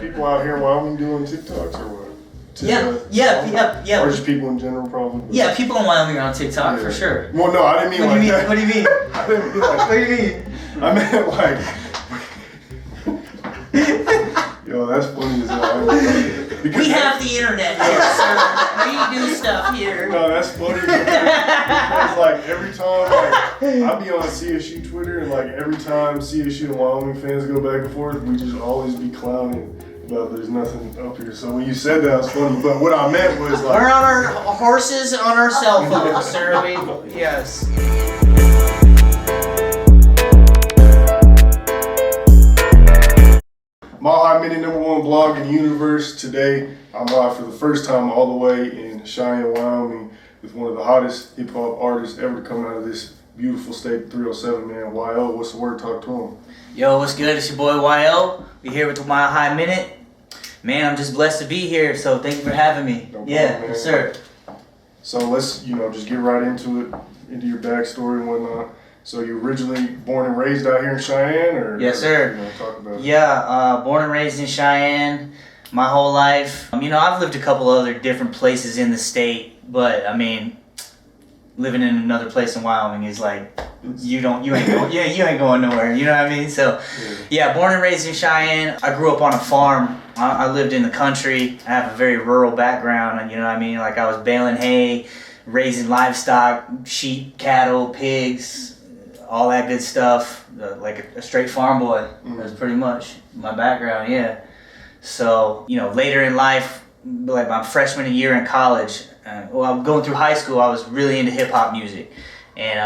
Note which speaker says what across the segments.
Speaker 1: People out here in Wyoming doing TikToks or what?
Speaker 2: Yeah.
Speaker 1: Or just people in general, probably.
Speaker 2: Yeah, people in Wyoming are on TikTok for sure.
Speaker 1: Well, no, I didn't mean like that.
Speaker 2: What do you mean?
Speaker 1: I didn't mean like.
Speaker 2: What do you mean?
Speaker 1: I meant like. Yo, that's funny as hell.
Speaker 2: We have the internet here, sir. We do stuff here.
Speaker 1: No, that's funny because like every time, like I be on CSU Twitter, and like every time CSU and Wyoming fans go back and forth, we just always be clowning about there's nothing up here. So when you said that, it was funny. But what I meant was like
Speaker 2: we're on our horses on our cell phones, sir. Yes.
Speaker 1: Mile High Minute #1 blog in the universe. Today, I'm live for the first time all the way in Cheyenne, Wyoming, with one of the hottest hip hop artists ever to come out of this beautiful state, 307, man. YO, what's the word? Talk to him.
Speaker 2: Yo, what's good? It's your boy YO. We here with the Mile High Minute. Man, I'm just blessed to be here, so thank you for having me.
Speaker 1: No problem,
Speaker 2: yeah,
Speaker 1: man.
Speaker 2: Yes, sir.
Speaker 1: So let's, just get right into it, into your backstory and whatnot. So you originally born and raised out here in Cheyenne, or
Speaker 2: yes, sir.
Speaker 1: Talk about it.
Speaker 2: Yeah, born and raised in Cheyenne my whole life. I've lived a couple other different places in the state, but I mean, living in another place in Wyoming is like you ain't going nowhere. You know what I mean? So, yeah, born and raised in Cheyenne. I grew up on a farm. I lived in the country. I have a very rural background, and you know what I mean. Like I was baling hay, raising livestock, sheep, cattle, pigs. All that good stuff, like a straight farm boy.
Speaker 1: Mm-hmm.
Speaker 2: That's pretty much my background, yeah. So, later in life, like my freshman year in college, I'm going through high school, I was really into hip-hop music. And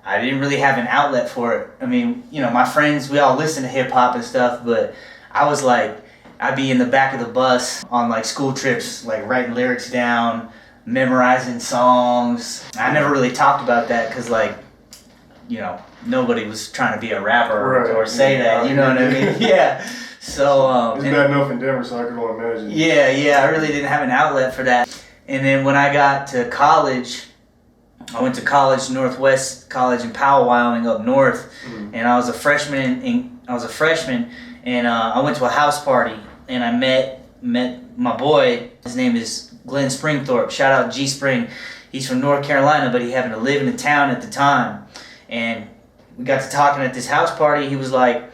Speaker 2: I didn't really have an outlet for it. I mean, my friends, we all listen to hip-hop and stuff, but I was like, I'd be in the back of the bus on like school trips, like writing lyrics down, memorizing songs. I never really talked about that because nobody was trying to be a rapper or say that, you know what I mean? Yeah. So
Speaker 1: it's bad enough in Denver, so I can only imagine.
Speaker 2: Yeah, I really didn't have an outlet for that. And then when I got to college, I went to college, Northwest College in Powell, Wyoming, up north, and I was a freshman. And I went to a house party, and I met my boy. His name is Glenn Springthorpe. Shout out G Spring. He's from North Carolina, but he happened to live in the town at the time. And we got to talking at this house party. He was like,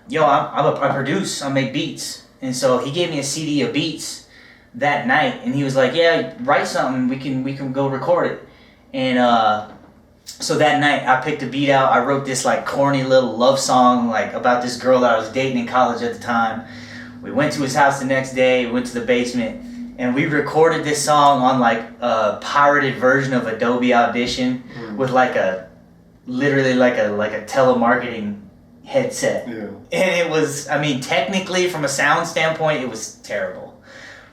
Speaker 2: yo, I produce, I make beats. And so he gave me a CD of beats that night. And he was like, yeah, write something, we can go record it. And so that night I picked a beat out. I wrote this like corny little love song like about this girl that I was dating in college at the time. We went to his house the next day, we went to the basement, and we recorded this song on like a pirated version of Adobe Audition with literally like a telemarketing headset.
Speaker 1: Yeah.
Speaker 2: And it was, technically from a sound standpoint, it was terrible.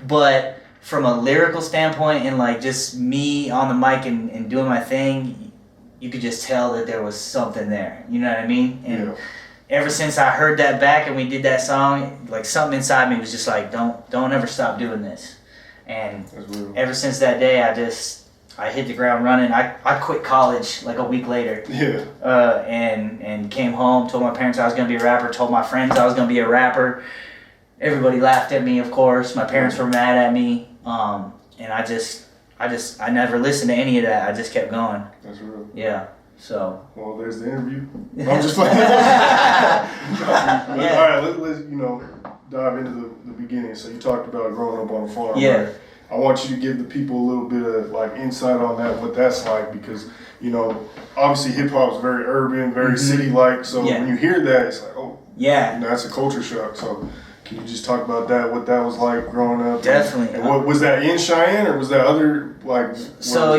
Speaker 2: But from a lyrical standpoint and like just me on the mic and doing my thing, you could just tell that there was something there. You know what I mean? And ever since I heard that back and we did that song, like something inside me was just like, don't ever stop doing this. And ever since that day, I hit the ground running. I quit college like a week later.
Speaker 1: Yeah.
Speaker 2: And came home, told my parents I was gonna be a rapper, told my friends I was gonna be a rapper. Everybody laughed at me, of course. My parents were mad at me. And I never listened to any of that. I just kept going.
Speaker 1: That's real.
Speaker 2: Yeah. So.
Speaker 1: Well, there's the interview. I'm just playing. All right, let's dive into the beginning. So you talked about growing up on a farm.
Speaker 2: Yeah.
Speaker 1: Right? I want you to give the people a little bit of like insight on that, what that's like, because obviously hip hop is very urban, very city like. So when you hear that, it's like, oh, yeah, that's a culture shock. So can you just talk about that, what that was like growing up?
Speaker 2: Definitely.
Speaker 1: And what was that in Cheyenne, or was that other like?
Speaker 2: So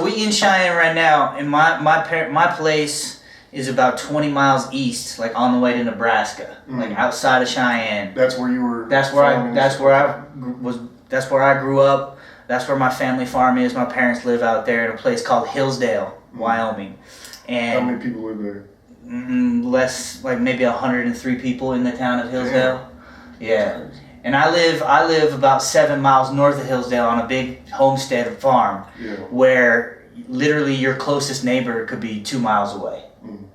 Speaker 2: we in Cheyenne right now, and my place is about 20 miles east, like on the way to Nebraska, like outside of Cheyenne.
Speaker 1: That's where you were.
Speaker 2: That's where I grew up. That's where my family farm is. My parents live out there in a place called Hillsdale, Wyoming. And
Speaker 1: how many people live there?
Speaker 2: Less, like maybe 103 people in the town of Hillsdale. Yeah. And I live about 7 miles north of Hillsdale on a big homestead farm where literally your closest neighbor could be 2 miles away.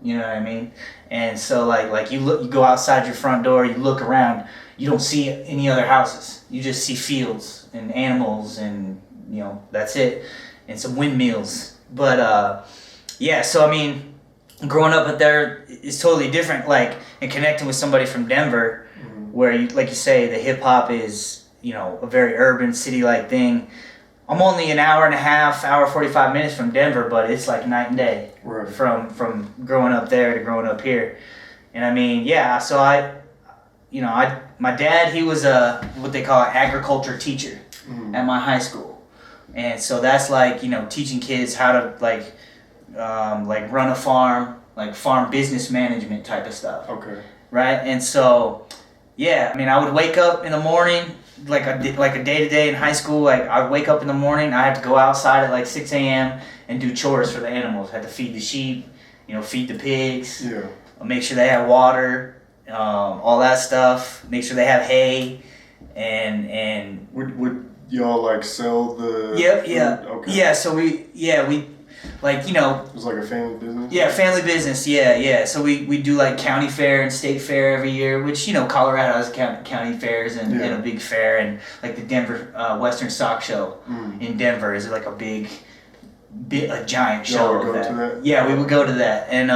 Speaker 2: You know what I mean? And so like you go outside your front door, you look around, you don't see any other houses. You just see fields and animals and, you know, that's it. And some windmills. But, yeah, so, I mean, growing up up there is totally different, like, and connecting with somebody from Denver, where, you, like you say, the hip-hop is, you know, a very urban, city-like thing. I'm only an hour and a half, hour 45 minutes from Denver, but it's like night and day from growing up there to growing up here. And I mean, yeah, so my dad, he was what they call an agriculture teacher at my high school. And so that's like, you know, teaching kids how to like run a farm, like farm business management type of stuff.
Speaker 1: Okay.
Speaker 2: Right? And so, yeah, I mean, I would wake up in the morning, like a day-to-day in high school, like I'd wake up in the morning, I had to go outside at like 6 a.m. and do chores for the animals. I had to feed the sheep, you know, feed the pigs, make sure they have water, all that stuff, make sure they have hay, and
Speaker 1: would y'all like sell the
Speaker 2: food?
Speaker 1: Okay.
Speaker 2: Yeah, so we like, you know,
Speaker 1: it was like a family business.
Speaker 2: Yeah, family business. Yeah. So we do like county fair and state fair every year, which, you know, Colorado has county fairs and a big fair, and like the Denver Western Stock Show in Denver is like a giant show.
Speaker 1: Y'all would go to that?
Speaker 2: Yeah, we would go to that, and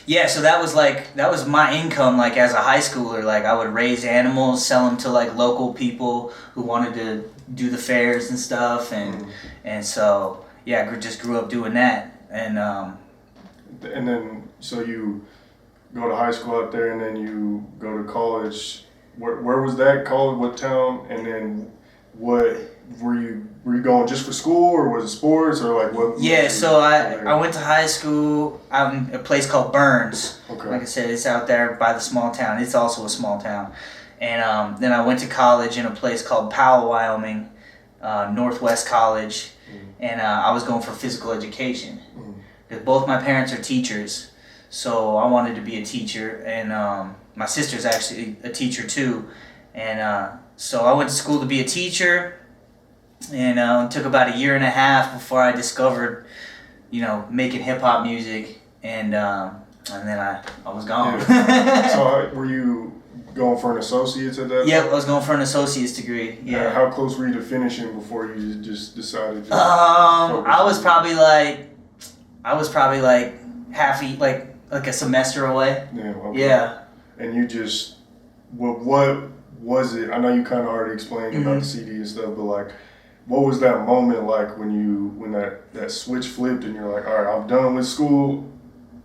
Speaker 2: yeah, so that was my income, like as a high schooler. Like I would raise animals, sell them to like local people who wanted to do the fairs and stuff, and so. Yeah, I just grew up doing that, and
Speaker 1: then so you go to high school out there, and then you go to college. Where was that college? What town? And then what were you going just for school, or was it sports, or like what?
Speaker 2: Yeah, so I went to high school out in a place called Burns.
Speaker 1: Okay.
Speaker 2: Like I said, it's out there by the small town. It's also a small town, and then I went to college in a place called Powell, Wyoming, Northwest College. And I was going for physical education because both my parents are teachers, so I wanted to be a teacher, and my sister's actually a teacher too, and so I went to school to be a teacher, and it took about a year and a half before I discovered, you know, making hip hop music, and then I was gone.
Speaker 1: Yeah. So were you going for an associate's at that
Speaker 2: Yep,
Speaker 1: point?
Speaker 2: I was going for an associate's degree. Yeah.
Speaker 1: How close were you to finishing before you just decided to
Speaker 2: I was probably like half like a semester away.
Speaker 1: Yeah. Okay.
Speaker 2: Yeah.
Speaker 1: And you just what was it? I know you kind of already explained about the CD and stuff, but like, what was that moment like when that switch flipped and you're like, all right, I'm done with school.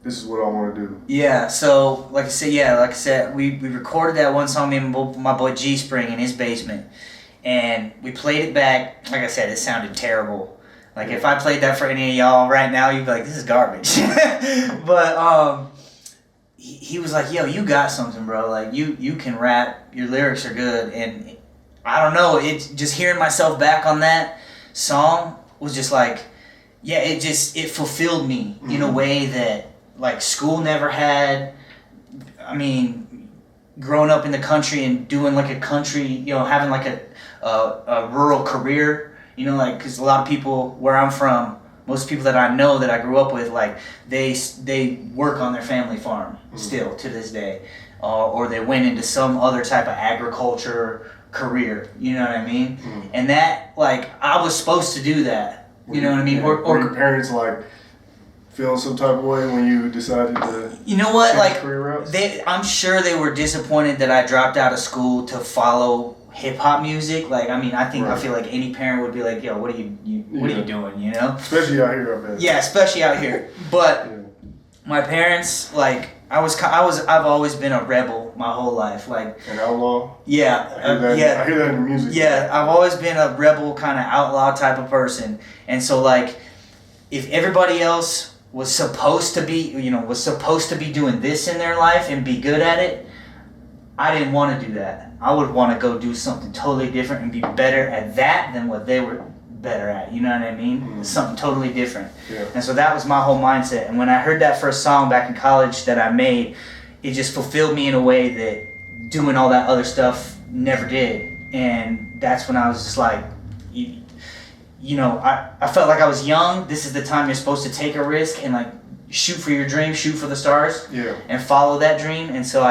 Speaker 1: This is what I want to do. Yeah,
Speaker 2: so like I said, we recorded that one song, me and my boy G Spring, in his basement, and we played it back. Like I said, it sounded terrible. Like if I played that for any of y'all right now, you'd be like, "This is garbage." But he was like, "Yo, you got something, bro. Like you can rap. Your lyrics are good." And I don't know, it just hearing myself back on that song was just like, yeah, it fulfilled me in a way that, like, school never had. I mean, growing up in the country and doing like a country, you know, having like a rural career, you know, like, because a lot of people where I'm from, most people that I know that I grew up with, like, they work on their family farm still to this day, or they went into some other type of agriculture career, you know what I mean? And that, like, I was supposed to do that, you know what I mean?
Speaker 1: Or your parents like feeling some type of way when you decided to,
Speaker 2: you know what, like,
Speaker 1: career routes?
Speaker 2: I'm sure they were disappointed that I dropped out of school to follow hip hop music. Like, I mean, I feel like any parent would be like, yo, what are you doing, you know?
Speaker 1: Especially out here, I bet.
Speaker 2: Yeah, especially out here. But my parents, like, I've always been a rebel my whole life, like
Speaker 1: an outlaw.
Speaker 2: Yeah,
Speaker 1: I hear that in music.
Speaker 2: Yeah, I've always been a rebel, kind of outlaw type of person, and so, like, if everybody else was supposed to be doing this in their life and be good at it, I didn't want to do that. I would want to go do something totally different and be better at that than what they were better at. You know what I mean? Something totally different.
Speaker 1: Yeah.
Speaker 2: And so that was my whole mindset. And when I heard that first song back in college that I made, it just fulfilled me in a way that doing all that other stuff never did. And that's when I was just like, you know, I felt like I was young. This is the time you're supposed to take a risk and, like, shoot for your dream, shoot for the stars, and follow that dream. And so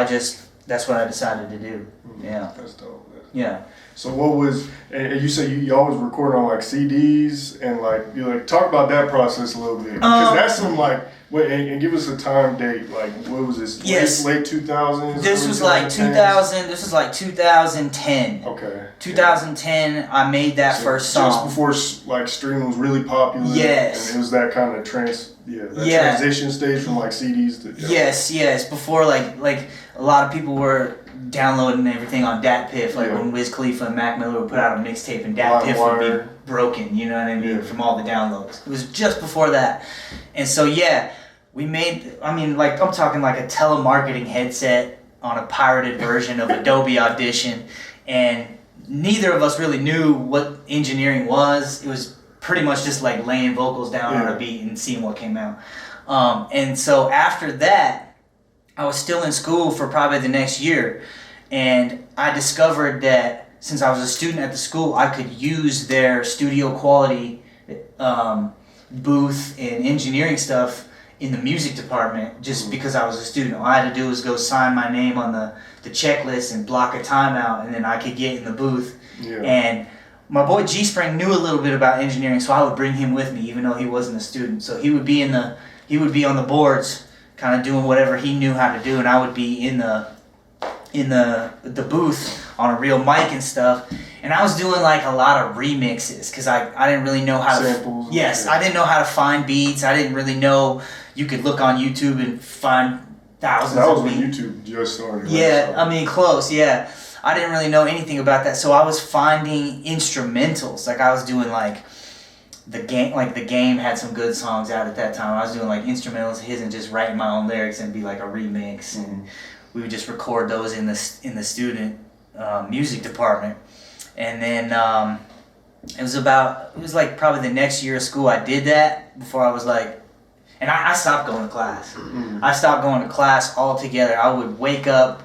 Speaker 2: that's what I decided to do. Yeah.
Speaker 1: That's dope.
Speaker 2: Yeah.
Speaker 1: So what was, and you say you always record on like CDs and like, you like talk about that process a little bit. Because that's some like, and give us a time date, like what was this,
Speaker 2: yes.
Speaker 1: late 2000s?
Speaker 2: This was like 2000, this was like 2010.
Speaker 1: Okay.
Speaker 2: 2010, I made that first song.
Speaker 1: Just before like streaming was really popular.
Speaker 2: Yes.
Speaker 1: And it was that kind of transition stage from like CDs to.
Speaker 2: Yes, before like a lot of people were downloading everything on DatPiff, like when Wiz Khalifa and Mac Miller would put out a mixtape and DatPiff would be broken, you know what I mean, from all the downloads. It was just before that. And so we made, I'm talking like a telemarketing headset on a pirated version of Adobe Audition, and neither of us really knew what engineering was. It was pretty much just like laying vocals down on a beat and seeing what came out. And so after that, I was still in school for probably the next year, and I discovered that since I was a student at the school, I could use their studio quality booth and engineering stuff in the music department just because I was a student. All I had to do was go sign my name on the checklist and block a timeout, and then I could get in the booth. Yeah. And my boy G-Spring knew a little bit about engineering, so I would bring him with me even though he wasn't a student. So he would be on the boards kind of doing whatever he knew how to do, and I would be in the booth on a real mic and stuff. And I was doing like a lot of remixes because I didn't really know how
Speaker 1: samples.
Speaker 2: I didn't know how to find beats. I didn't really know you could look on YouTube and find thousands of beats.
Speaker 1: That was when YouTube just started.
Speaker 2: Yeah, I mean close. Yeah, I didn't really know anything about that, so I was finding instrumentals. Like I was doing like the game had some good songs out at that time. I was doing like instrumentals of his and just writing my own lyrics and be like a remix, and we would just record those in the student music department. And then it was like probably the next year of school I did that before I was like, and I stopped going to class. I stopped going to class altogether. I would wake up,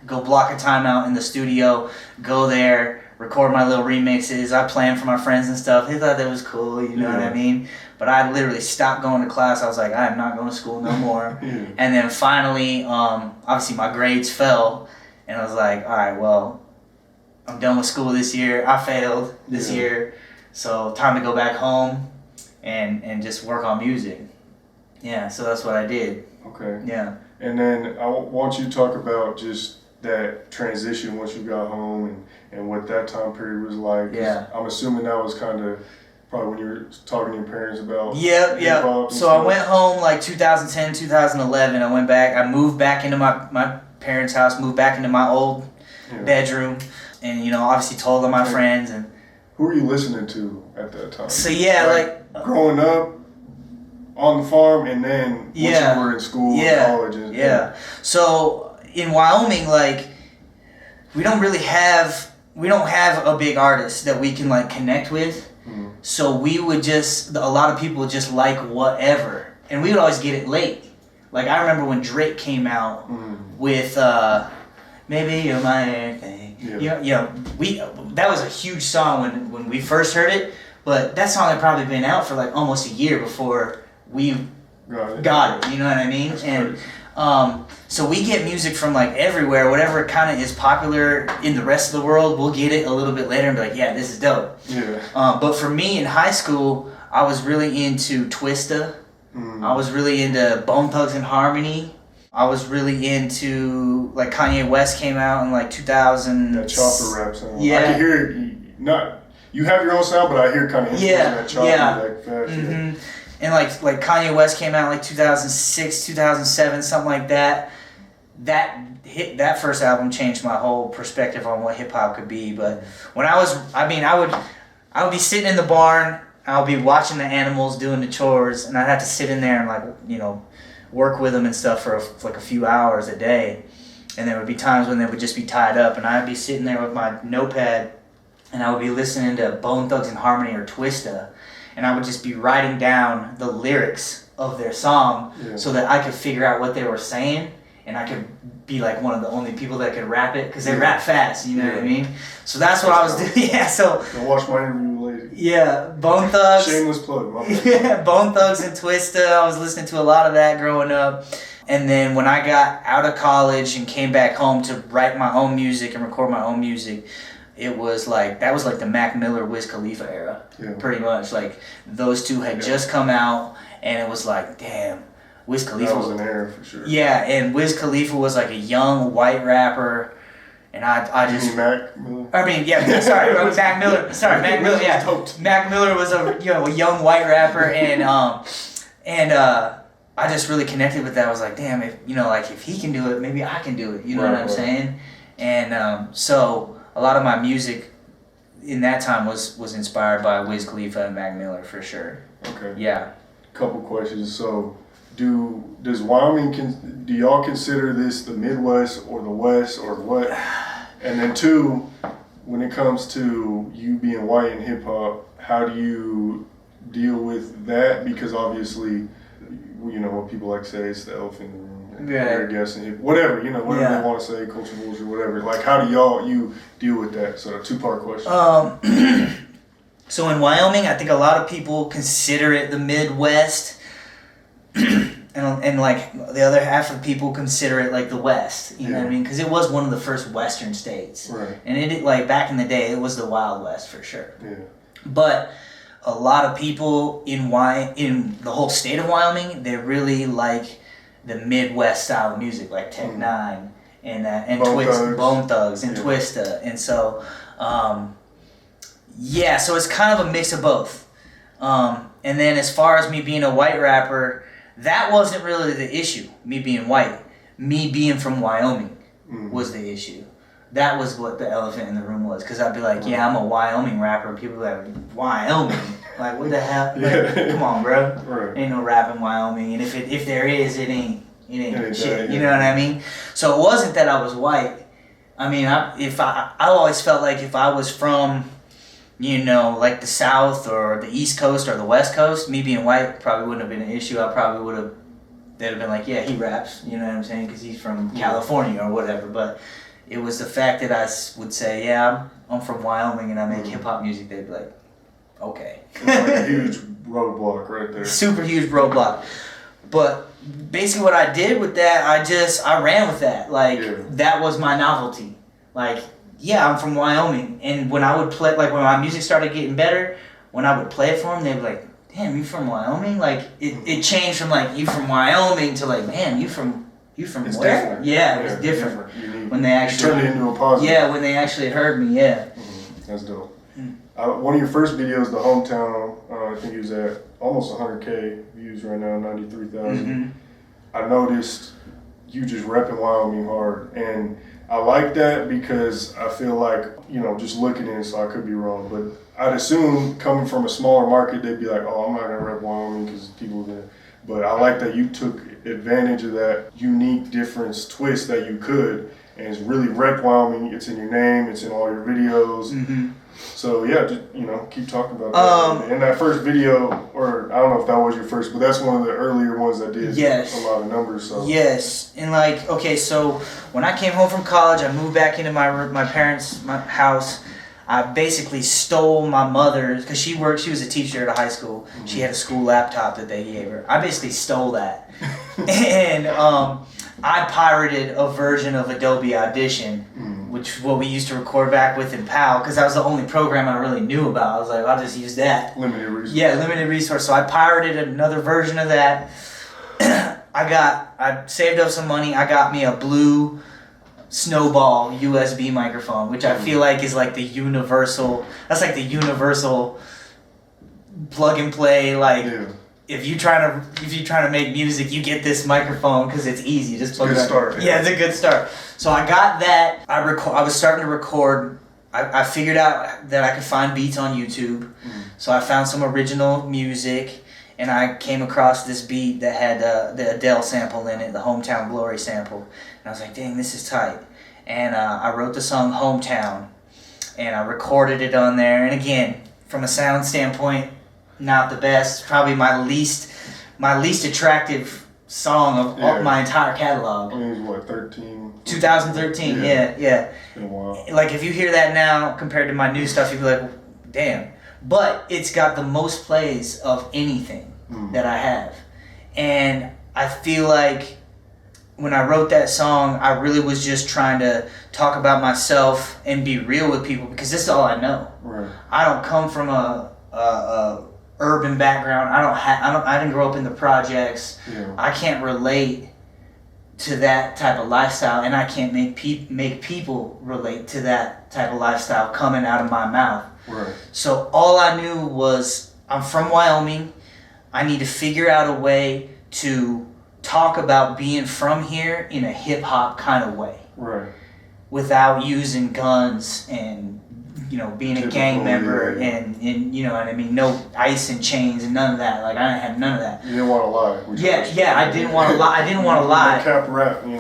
Speaker 2: go block a timeout in the studio, go there, record my little remixes. I planned for my friends and stuff. They thought that was cool, you know what I mean? But I literally stopped going to class. I was like, I am not going to school no more. And then finally, obviously my grades fell, and I was like, all right, well, I'm done with school this year. I failed this year, so time to go back home and just work on music. Yeah, so that's what I did.
Speaker 1: Okay.
Speaker 2: Yeah.
Speaker 1: And then I want you to talk about just that transition once you got home and what that time period was like.
Speaker 2: Yeah.
Speaker 1: I'm assuming that was kind of probably when you were talking to your parents about
Speaker 2: hip-hop. So I went home like 2010, 2011. I went back. I moved back into my parents' house, moved back into my old bedroom, and, you know, obviously told all my friends. And
Speaker 1: who were you listening to at that time?
Speaker 2: So, like
Speaker 1: growing up on the farm, and then once you were in school and college.
Speaker 2: So in Wyoming, like, we don't have a big artist that we can like connect with. So we would a lot of people just like whatever, and we would always get it late. Like I remember when Drake came out with Maybe You're My Everything. That was a huge song when we first heard it, but that song had probably been out for like almost a year before we got it, you know what I mean? And so we get music from like everywhere, whatever kind of is popular in the rest of the world, we'll get it a little bit later and be like, yeah, this is dope. But for me in high school, I was really into Twista. I was really into Bone Thugs and Harmony. I was really into, like, Kanye West came out in like 2000. That
Speaker 1: chopper rap sound. I can hear it. You have your own sound, but I hear kind of that chopper like fast.
Speaker 2: And like Kanye West came out like 2006, 2007, something like that. That first album changed my whole perspective on what hip hop could be. But when I would be sitting in the barn, I would be watching the animals doing the chores, and I'd have to sit in there and like, you know, work with them and stuff for like a few hours a day. And there would be times when they would just be tied up, and I'd be sitting there with my notepad, and I would be listening to Bone Thugs and Harmony or Twista. And I would just be writing down the lyrics of their song so that I could figure out what they were saying, and I could be like one of the only people that could rap it because they rap fast, you know what I mean? So that's what I was doing.
Speaker 1: Go watch my interview later.
Speaker 2: Yeah, Bone Thugs.
Speaker 1: Shameless plug. My bad.
Speaker 2: Bone Thugs and Twista. I was listening to a lot of that growing up. And then when I got out of college and came back home to write my own music and record my own music, it was like, that was like the Mac Miller, Wiz Khalifa era, pretty much. Like, those two had just come out, and it was like, damn, Wiz Khalifa.
Speaker 1: That was an era for sure.
Speaker 2: Yeah, and Wiz Khalifa was like a young white rapper. And I just.
Speaker 1: You mean Mac Miller?
Speaker 2: I mean, yeah, sorry, Mac Miller. Sorry, Mac Miller, yeah. Mac Miller was a young white rapper, and I just really connected with that. I was like, damn, if he can do it, maybe I can do it. You know what I'm saying? And so a lot of my music in that time was inspired by Wiz Khalifa and Mac Miller for sure.
Speaker 1: Okay.
Speaker 2: Yeah.
Speaker 1: Couple questions. So, does Wyoming, do y'all consider this the Midwest or the West or what? And then two, when it comes to you being white in hip hop, how do you deal with that? Because obviously, you know what people like to say, it's the elephant in the room.
Speaker 2: Yeah.
Speaker 1: I guess, whatever, whatever they want to say, culture bullshit, whatever. Like, how do you deal with that? So, a two-part question.
Speaker 2: So in Wyoming, I think a lot of people consider it the Midwest. And like the other half of people consider it like the West, you know what I mean? Because it was one of the first Western states,
Speaker 1: right?
Speaker 2: And it like back in the day, it was the Wild West for sure.
Speaker 1: Yeah.
Speaker 2: But a lot of people in the whole state of Wyoming, they really like the Midwest style of music, like Tech Nine and Bone Thugs and Twista, and so so it's kind of a mix of both. And then as far as me being a white rapper, that wasn't really the issue, me being white. Me being from Wyoming was the issue. That was what the elephant in the room was. Because I'd be like, yeah, I'm a Wyoming rapper. And people would be like, Wyoming? Like, what the hell? Like, come on, bro. Right. Ain't no rap in Wyoming. And if there is, it ain't shit. You know what I mean? So it wasn't that I was white. I mean, I always felt like if I was from, like the South or the East Coast or the West Coast, me being white probably wouldn't have been an issue. They'd have been like, yeah, he raps, you know what I'm saying, because he's from California or whatever. But it was the fact that I would say, yeah, I'm from Wyoming and I make hip-hop music, they'd be like, okay.
Speaker 1: It's like a huge roadblock right there.
Speaker 2: Super huge roadblock. But basically what I did with that, I ran with that. Like, that was my novelty. Like, yeah, I'm from Wyoming. And when I would play, like when my music started getting better, when I would play it for them, they'd be like, damn, you from Wyoming? Like, it changed from like, you from Wyoming to like, man, you from
Speaker 1: it's
Speaker 2: where?
Speaker 1: Different.
Speaker 2: Yeah, it was different. When they actually
Speaker 1: turned it into a positive.
Speaker 2: Yeah, when they actually heard me, yeah.
Speaker 1: That's dope. One of your first videos, The Hometown, I think he was at almost 100K views right now, 93,000. I noticed you just repping Wyoming hard, and I like that because I feel like, just looking at it, so I could be wrong, but I'd assume coming from a smaller market, they'd be like, oh, I'm not going to rep Wyoming because people are there. But I like that you took advantage of that unique difference twist that you could, and it's really rep Wyoming. It's in your name, it's in all your videos. So yeah, just, keep talking about that. And that first video, or I don't know if that was your first, but that's one of the earlier ones that did a lot of numbers. So
Speaker 2: yes, and like, okay, so when I came home from college, I moved back into my parents' house. I basically stole my mother's, because she was a teacher at a high school. She had a school laptop that they gave her. I basically stole that. And I pirated a version of Adobe Audition, which is what we used to record back with in PAL, because that was the only program I really knew about. I was like, I'll just use that.
Speaker 1: Limited resource.
Speaker 2: Yeah, limited resource. So I pirated another version of that. I saved up some money. I got me a blue Snowball USB microphone, which I feel like is like the universal. That's like the universal plug and play. Like if you trying to make music, you get this microphone because it's easy. Just plug it in. Yeah, it's a good start. So I got that. I was starting to record. I figured out that I could find beats on YouTube. So I found some original music, and I came across this beat that had the Adele sample in it, the Hometown Glory sample. And I was like, dang, this is tight. And I wrote the song Hometown, and I recorded it on there. And again, from a sound standpoint, not the best. Probably my least attractive song of my entire catalog.
Speaker 1: I mean, it was what,
Speaker 2: 2013, yeah.
Speaker 1: Been a while.
Speaker 2: Like, if you hear that now compared to my new stuff, you'd be like, damn. But it's got the most plays of anything that I have. And I feel like when I wrote that song, I really was just trying to talk about myself and be real with people because this is all I know.
Speaker 1: Right.
Speaker 2: I don't come from a urban background. I didn't grow up in the projects.
Speaker 1: Yeah.
Speaker 2: I can't relate to that type of lifestyle, and I can't make people relate to that type of lifestyle coming out of my mouth.
Speaker 1: Right.
Speaker 2: So all I knew was I'm from Wyoming. I need to figure out a way to talk about being from here in a hip hop kind of way.
Speaker 1: Right.
Speaker 2: Without using guns and, you know, being a gang member and you know what I mean, no ice and chains and none of that. Like I didn't have none of that.
Speaker 1: You didn't want to lie.
Speaker 2: I didn't want to lie. I didn't want to lie.
Speaker 1: Cap rap. You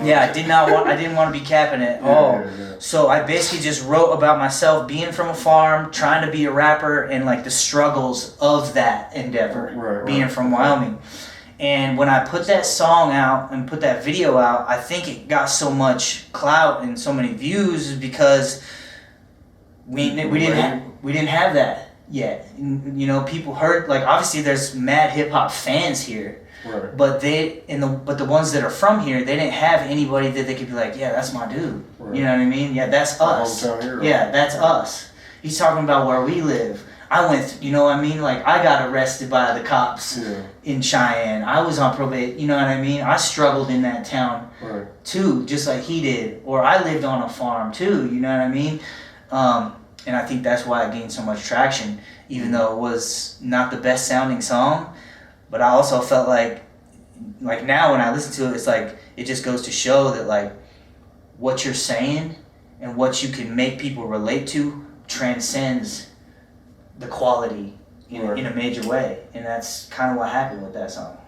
Speaker 1: know
Speaker 2: I didn't want to be capping it all. Yeah. So I basically just wrote about myself being from a farm, trying to be a rapper, and like the struggles of that endeavor, being from Wyoming. And when I put that song out and put that video out, I think it got so much clout and so many views because we didn't have that yet. You know, people heard, like, obviously there's mad hip hop fans here.
Speaker 1: Right.
Speaker 2: But the ones that are from here, they didn't have anybody that they could be like, yeah, that's my dude. Right. You know what I mean? Yeah, that's us. Yeah, that's us. He's talking about where we live. I went, you know what I mean? Like, I got arrested by the cops in Cheyenne. I was on probation, you know what I mean? I struggled in that town too, just like he did. Or I lived on a farm too, you know what I mean? And I think that's why it gained so much traction, even though it was not the best sounding song. But I also felt like now when I listen to it, it's like, it just goes to show that like what you're saying and what you can make people relate to transcends the quality in a major way, and that's kind of what happened with that song.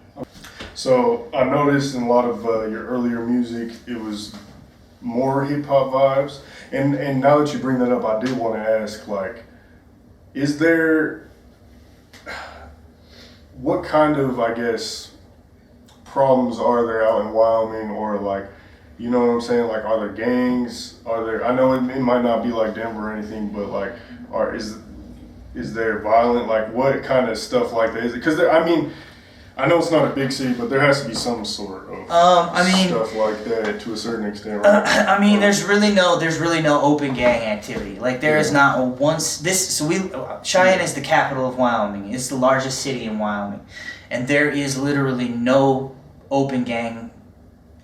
Speaker 1: So I noticed in a lot of your earlier music, it was more hip hop vibes, and now that you bring that up, I did want to ask, like, is there, what kind of, I guess, problems are there out in Wyoming, or like, you know what I'm saying? Like, are there gangs? Are there? I know it might not be like Denver or anything, but like, is there violent? Like, what kind of stuff like that is it? Because I mean, I know it's not a big city, but there has to be some sort of stuff like that to a certain extent, right?
Speaker 2: I mean, there's really no open gang activity. Like, there is not Cheyenne is the capital of Wyoming. It's the largest city in Wyoming, and there is literally no open gang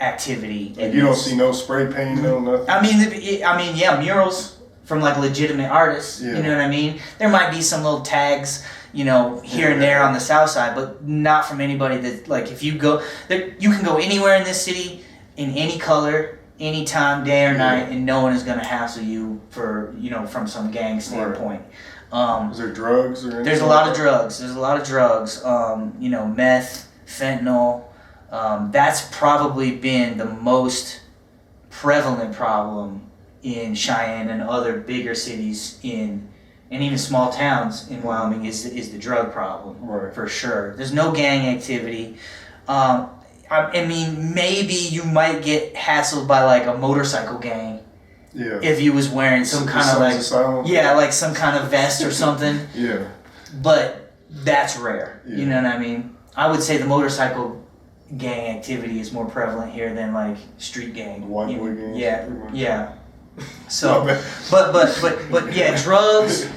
Speaker 2: activity.
Speaker 1: Like, you don't see no spray paint, no nothing.
Speaker 2: I mean, yeah, murals from like legitimate artists. You know what I mean? There might be some little tags, you know, here and there on the south side, but not from anybody that, like, if you go there, you can go anywhere in this city in any color, anytime, day or night, and no one is going to hassle you for, you know, from some gang standpoint.
Speaker 1: Is there drugs or anything?
Speaker 2: There's a lot of drugs. You know, meth, fentanyl. That's probably been the most prevalent problem in Cheyenne and other bigger cities and even small towns in Wyoming is the drug problem, for sure. There's no gang activity. I mean, maybe you might get hassled by like a motorcycle gang if you was wearing some kind of like some kind of vest or something. But that's rare. You know what I mean? I would say the motorcycle gang activity is more prevalent here than like street gang.
Speaker 1: White boy gangs.
Speaker 2: Yeah. So, but yeah, drugs.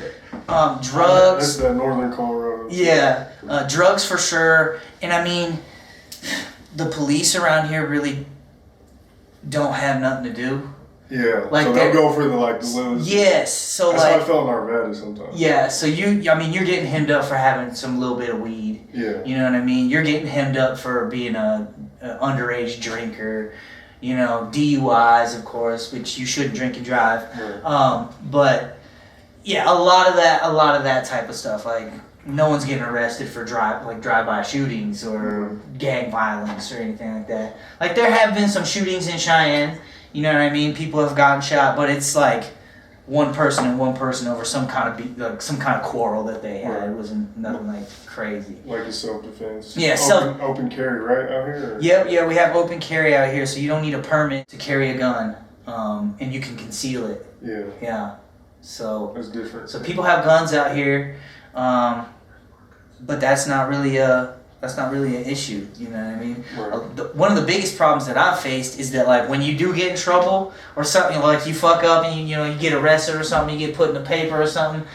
Speaker 1: That's that northern Colorado.
Speaker 2: Yeah, drugs for sure. And I mean, the police around here really don't have nothing to do.
Speaker 1: Yeah, like so they'll go for the lows.
Speaker 2: Yes, so
Speaker 1: that's
Speaker 2: like
Speaker 1: how I felt in Arvada sometimes.
Speaker 2: Yeah, so you're getting hemmed up for having some little bit of weed.
Speaker 1: Yeah,
Speaker 2: you know what I mean. You're getting hemmed up for being a underage drinker. You know, DUIs, of course, which you shouldn't drink and drive. Right. But yeah, a lot of that type of stuff. Like, no one's getting arrested for drive-by shootings or gang violence or anything like that. Like, there have been some shootings in Cheyenne. You know what I mean? People have gotten shot, but it's like one person over some kind of quarrel that they had. It wasn't nothing like crazy.
Speaker 1: Like a self-defense.
Speaker 2: Yeah,
Speaker 1: open carry right out here.
Speaker 2: Yeah, we have open carry out here, so you don't need a permit to carry a gun, and you can conceal it. Yeah. So
Speaker 1: that's different.
Speaker 2: So people have guns out here, but that's not really a really an issue. You know what I mean?
Speaker 1: Right.
Speaker 2: One of the biggest problems that I've faced is that like when you do get in trouble or something, like you fuck up and you get arrested or something, you get put in the paper or something.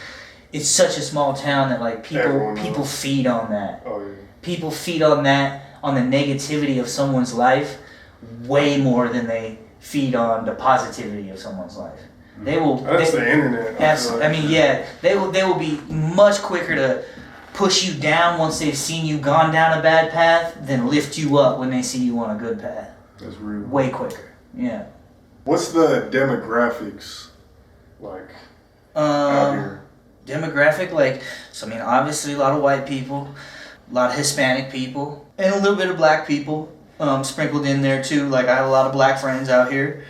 Speaker 2: It's such a small town that like people feed on that.
Speaker 1: Oh yeah.
Speaker 2: People feed on that, on the negativity of someone's life, way more than they feed on the positivity of someone's life. They will.
Speaker 1: That's the internet.
Speaker 2: They will be much quicker to push you down once they've seen you gone down a bad path than lift you up when they see you on a good path.
Speaker 1: That's real.
Speaker 2: Way quicker. Yeah.
Speaker 1: What's the demographics like out here?
Speaker 2: Demographic, obviously a lot of white people, a lot of Hispanic people, and a little bit of black people sprinkled in there too. Like I have a lot of black friends out here.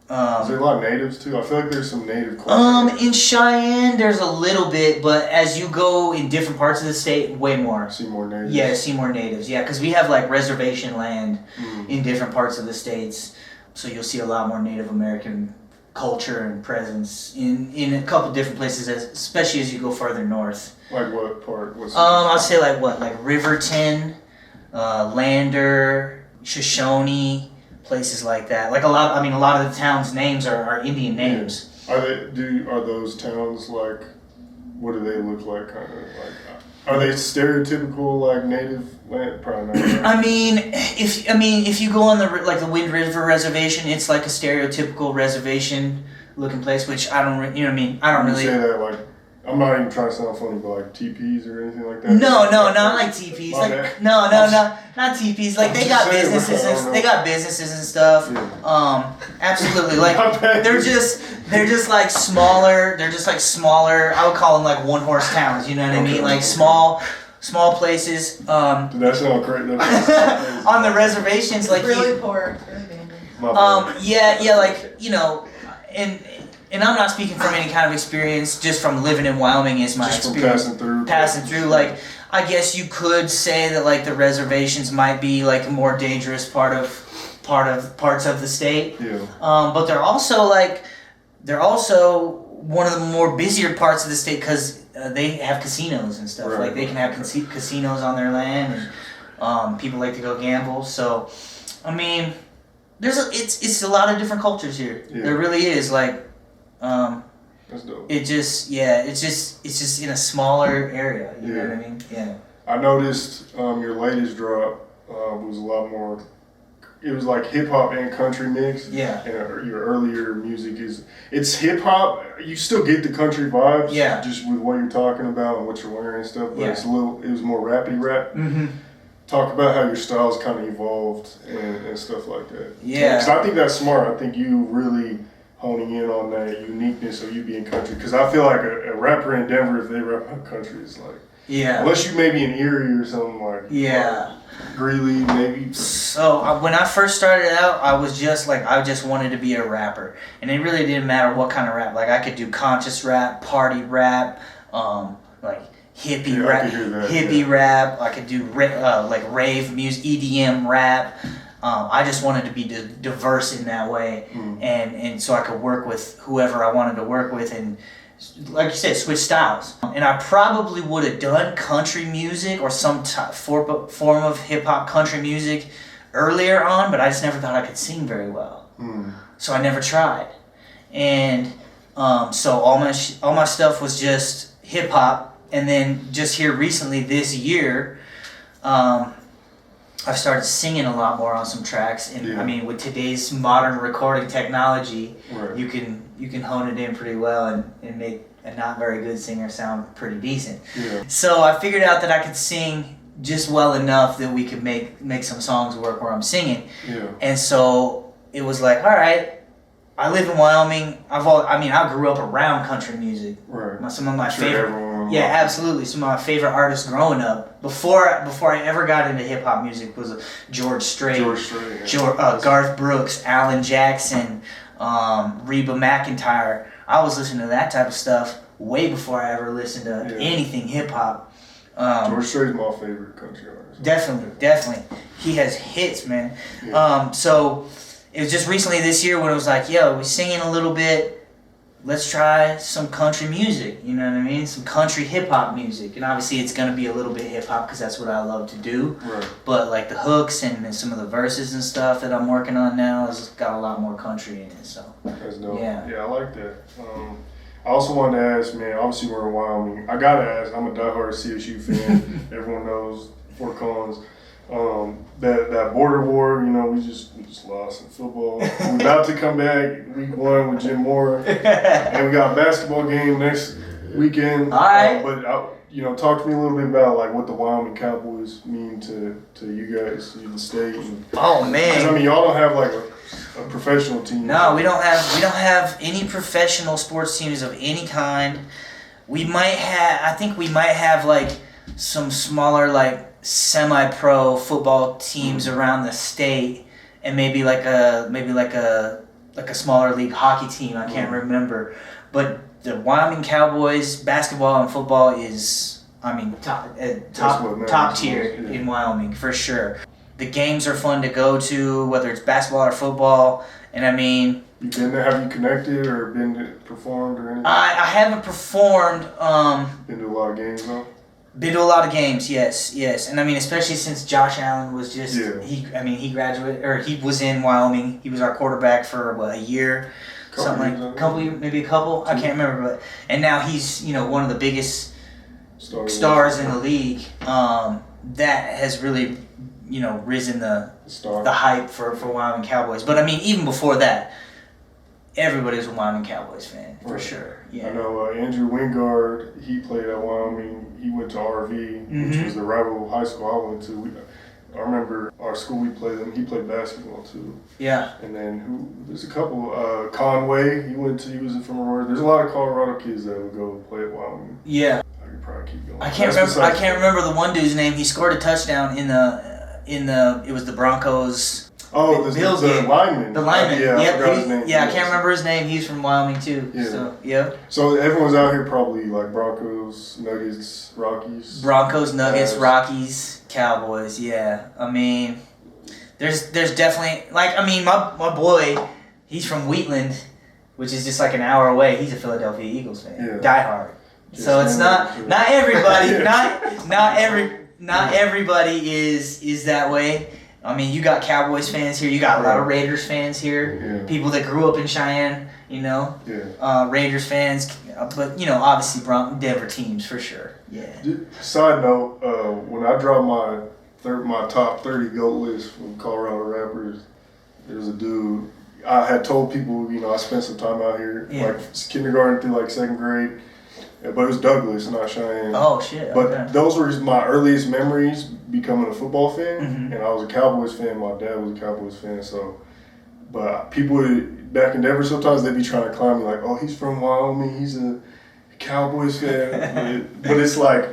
Speaker 1: Is there a lot of natives too? I feel like there's some native culture.
Speaker 2: In Cheyenne, there's a little bit, but as you go in different parts of the state, way more.
Speaker 1: See more natives.
Speaker 2: Yeah, see more natives. Yeah, because we have like reservation land in different parts of the states, so you'll see a lot more Native American culture and presence in a couple different places, especially as you go further north.
Speaker 1: Like what part?
Speaker 2: I'll say like Riverton, Lander, Shoshone. Places like that, like a lot of the towns' names are Indian names.
Speaker 1: Yeah. Are those towns like? What do they look like? Kind of like. Are they stereotypical like native land? Probably not.
Speaker 2: If you go on the Wind River Reservation, it's like a stereotypical reservation looking place, which I don't really.
Speaker 1: Say that like. I'm not even trying to sound funny, but like teepees or anything like that?
Speaker 2: No, not like teepees. Not teepees. Like they got businesses and stuff. Yeah. Absolutely. Like they're just like smaller. They're just like smaller. I would call them like one horse towns. You know what I mean? Like small places.
Speaker 1: Dude, that sounds great.
Speaker 2: On the reservations, like
Speaker 3: really poor.
Speaker 2: And I'm not speaking from any kind of experience, just from living in Wyoming is my experience. Passing through, like, I guess you could say that like the reservations might be like a more dangerous parts of the state.
Speaker 1: Yeah.
Speaker 2: But they're also one of the more busier parts of the state because they have casinos and stuff. Right. Like they can have casinos on their land, and people like to go gamble. So, it's a lot of different cultures here. Yeah. There really is like.
Speaker 1: That's dope.
Speaker 2: It's just in a smaller area. You know what I mean? Yeah.
Speaker 1: I noticed your latest drop was a lot more. It was like hip hop and country mix. Yeah. And your earlier music it's hip hop. You still get the country vibes.
Speaker 2: Yeah.
Speaker 1: Just with what you're talking about and what you're wearing and stuff. But it was more rappy rap.
Speaker 2: Mm-hmm.
Speaker 1: Talk about how your style's kind of evolved and stuff like that.
Speaker 2: Yeah.
Speaker 1: Because I think that's smart. I think you really honing in on that uniqueness of you being country, because I feel like a rapper in Denver, if they rap country, is like unless you maybe in Erie or something like Greeley maybe.
Speaker 2: So when I first started out, I just wanted to be a rapper, and it really didn't matter what kind of rap. Like I could do conscious rap, party rap, like hippie rap. I could do like rave music, EDM rap. I just wanted to be diverse in that way, and so I could work with whoever I wanted to work with, and like you said, switch styles. And I probably would have done country music or some form of hip hop country music earlier on, but I just never thought I could sing very well, so I never tried. And so all my stuff was just hip hop, and then just here recently this year. I've started singing a lot more on some tracks, and with today's modern recording technology, you can hone it in pretty well and make a not very good singer sound pretty decent. Yeah. So I figured out that I could sing just well enough that we could make some songs work where I'm singing. Yeah. And so it was like, all right, I live in Wyoming. I grew up around country music. Right. Some of my favorite. Yeah, absolutely. Some of my favorite artists growing up before I ever got into hip hop music was George Strait, Garth Brooks, Alan Jackson, Reba McEntire. I was listening to that type of stuff way before I ever listened to anything hip hop.
Speaker 1: George Strait's my favorite country artist.
Speaker 2: Definitely. He has hits, man. Yeah. So it was just recently this year when it was like, yo, we're singing a little bit. let's try some country music, you know what I mean? Some country hip-hop music. And obviously it's going to be a little bit hip-hop because that's what I love to do.
Speaker 1: Right.
Speaker 2: But like the hooks and some of the verses and stuff that I'm working on now has got a lot more country in it. So
Speaker 1: that's dope.
Speaker 2: Yeah,
Speaker 1: I like that. I also wanted to ask, man, obviously we're in Wyoming. I got to ask, I'm a diehard CSU fan. Everyone knows Fort Collins. That border war, you know, we just lost in football. We're about to come back week 1 with Jim Moore, and we got a basketball game next weekend.
Speaker 2: All right.
Speaker 1: You know, talk to me a little bit about like what the Wyoming Cowboys mean to you guys, the state.
Speaker 2: Oh man!
Speaker 1: I mean, y'all don't have like a professional team.
Speaker 2: No, we don't have any professional sports teams of any kind. We might have. I think we might have like some smaller like semi-pro football teams around the state, and maybe like a smaller league hockey team. I can't remember, but the Wyoming Cowboys basketball and football is, I mean, top tier in Wyoming for sure. The games are fun to go to, whether it's basketball or football, and I mean.
Speaker 1: You been there? Have you connected or performed or anything?
Speaker 2: I haven't performed.
Speaker 1: Been to a lot of games though.
Speaker 2: Been to a lot of games, yes, and I mean, especially since Josh Allen was just he graduated or he was in Wyoming. He was our quarterback for a year, maybe a couple. I can't remember, but and now he's one of the biggest stars in the league. That has really risen the hype for Wyoming Cowboys. But I mean, even before that, everybody's a Wyoming Cowboys fan for sure. Yeah.
Speaker 1: I know Andrew Wingard. He played at Wyoming. He went to RV, which was the rival high school I went to. I remember our school. We played them. He played basketball too.
Speaker 2: Yeah.
Speaker 1: And then there's a couple. Conway. He was from Aurora. There's a lot of Colorado kids that would go play at Wyoming.
Speaker 2: Yeah.
Speaker 1: I could probably keep going.
Speaker 2: I can't remember the one dude's name. He scored a touchdown in the. It was the Broncos.
Speaker 1: Oh, the lineman.
Speaker 2: The lineman.
Speaker 1: Yeah, I forgot his name.
Speaker 2: I can't remember his name. He's from Wyoming too.
Speaker 1: Yeah.
Speaker 2: So, yep.
Speaker 1: So everyone's out here probably like Broncos, Nuggets, Rockies.
Speaker 2: Broncos, Nuggets, Rockies, Cowboys. Yeah. I mean, there's definitely my boy, he's from Wheatland, which is just like an hour away. He's a Philadelphia Eagles fan. Yeah. Diehard. So it's not everybody. not everybody is that way. I mean, you got Cowboys fans here. You got a lot of Raiders fans here. Yeah. People that grew up in Cheyenne, Raiders fans. But, obviously Denver teams for sure. Yeah.
Speaker 1: Side note, when I dropped my top 30 GOAT list from Colorado rappers, there's a dude. I had told people, I spent some time out here, like kindergarten through like 2nd grade. But it was Douglas, not Cheyenne.
Speaker 2: Oh, shit.
Speaker 1: But those were my earliest memories becoming a football fan. And I was a Cowboys fan. My dad was a Cowboys fan. So, but people back in Denver, sometimes they'd be trying to climb me like, oh, he's from Wyoming. He's a Cowboys fan. but it's like,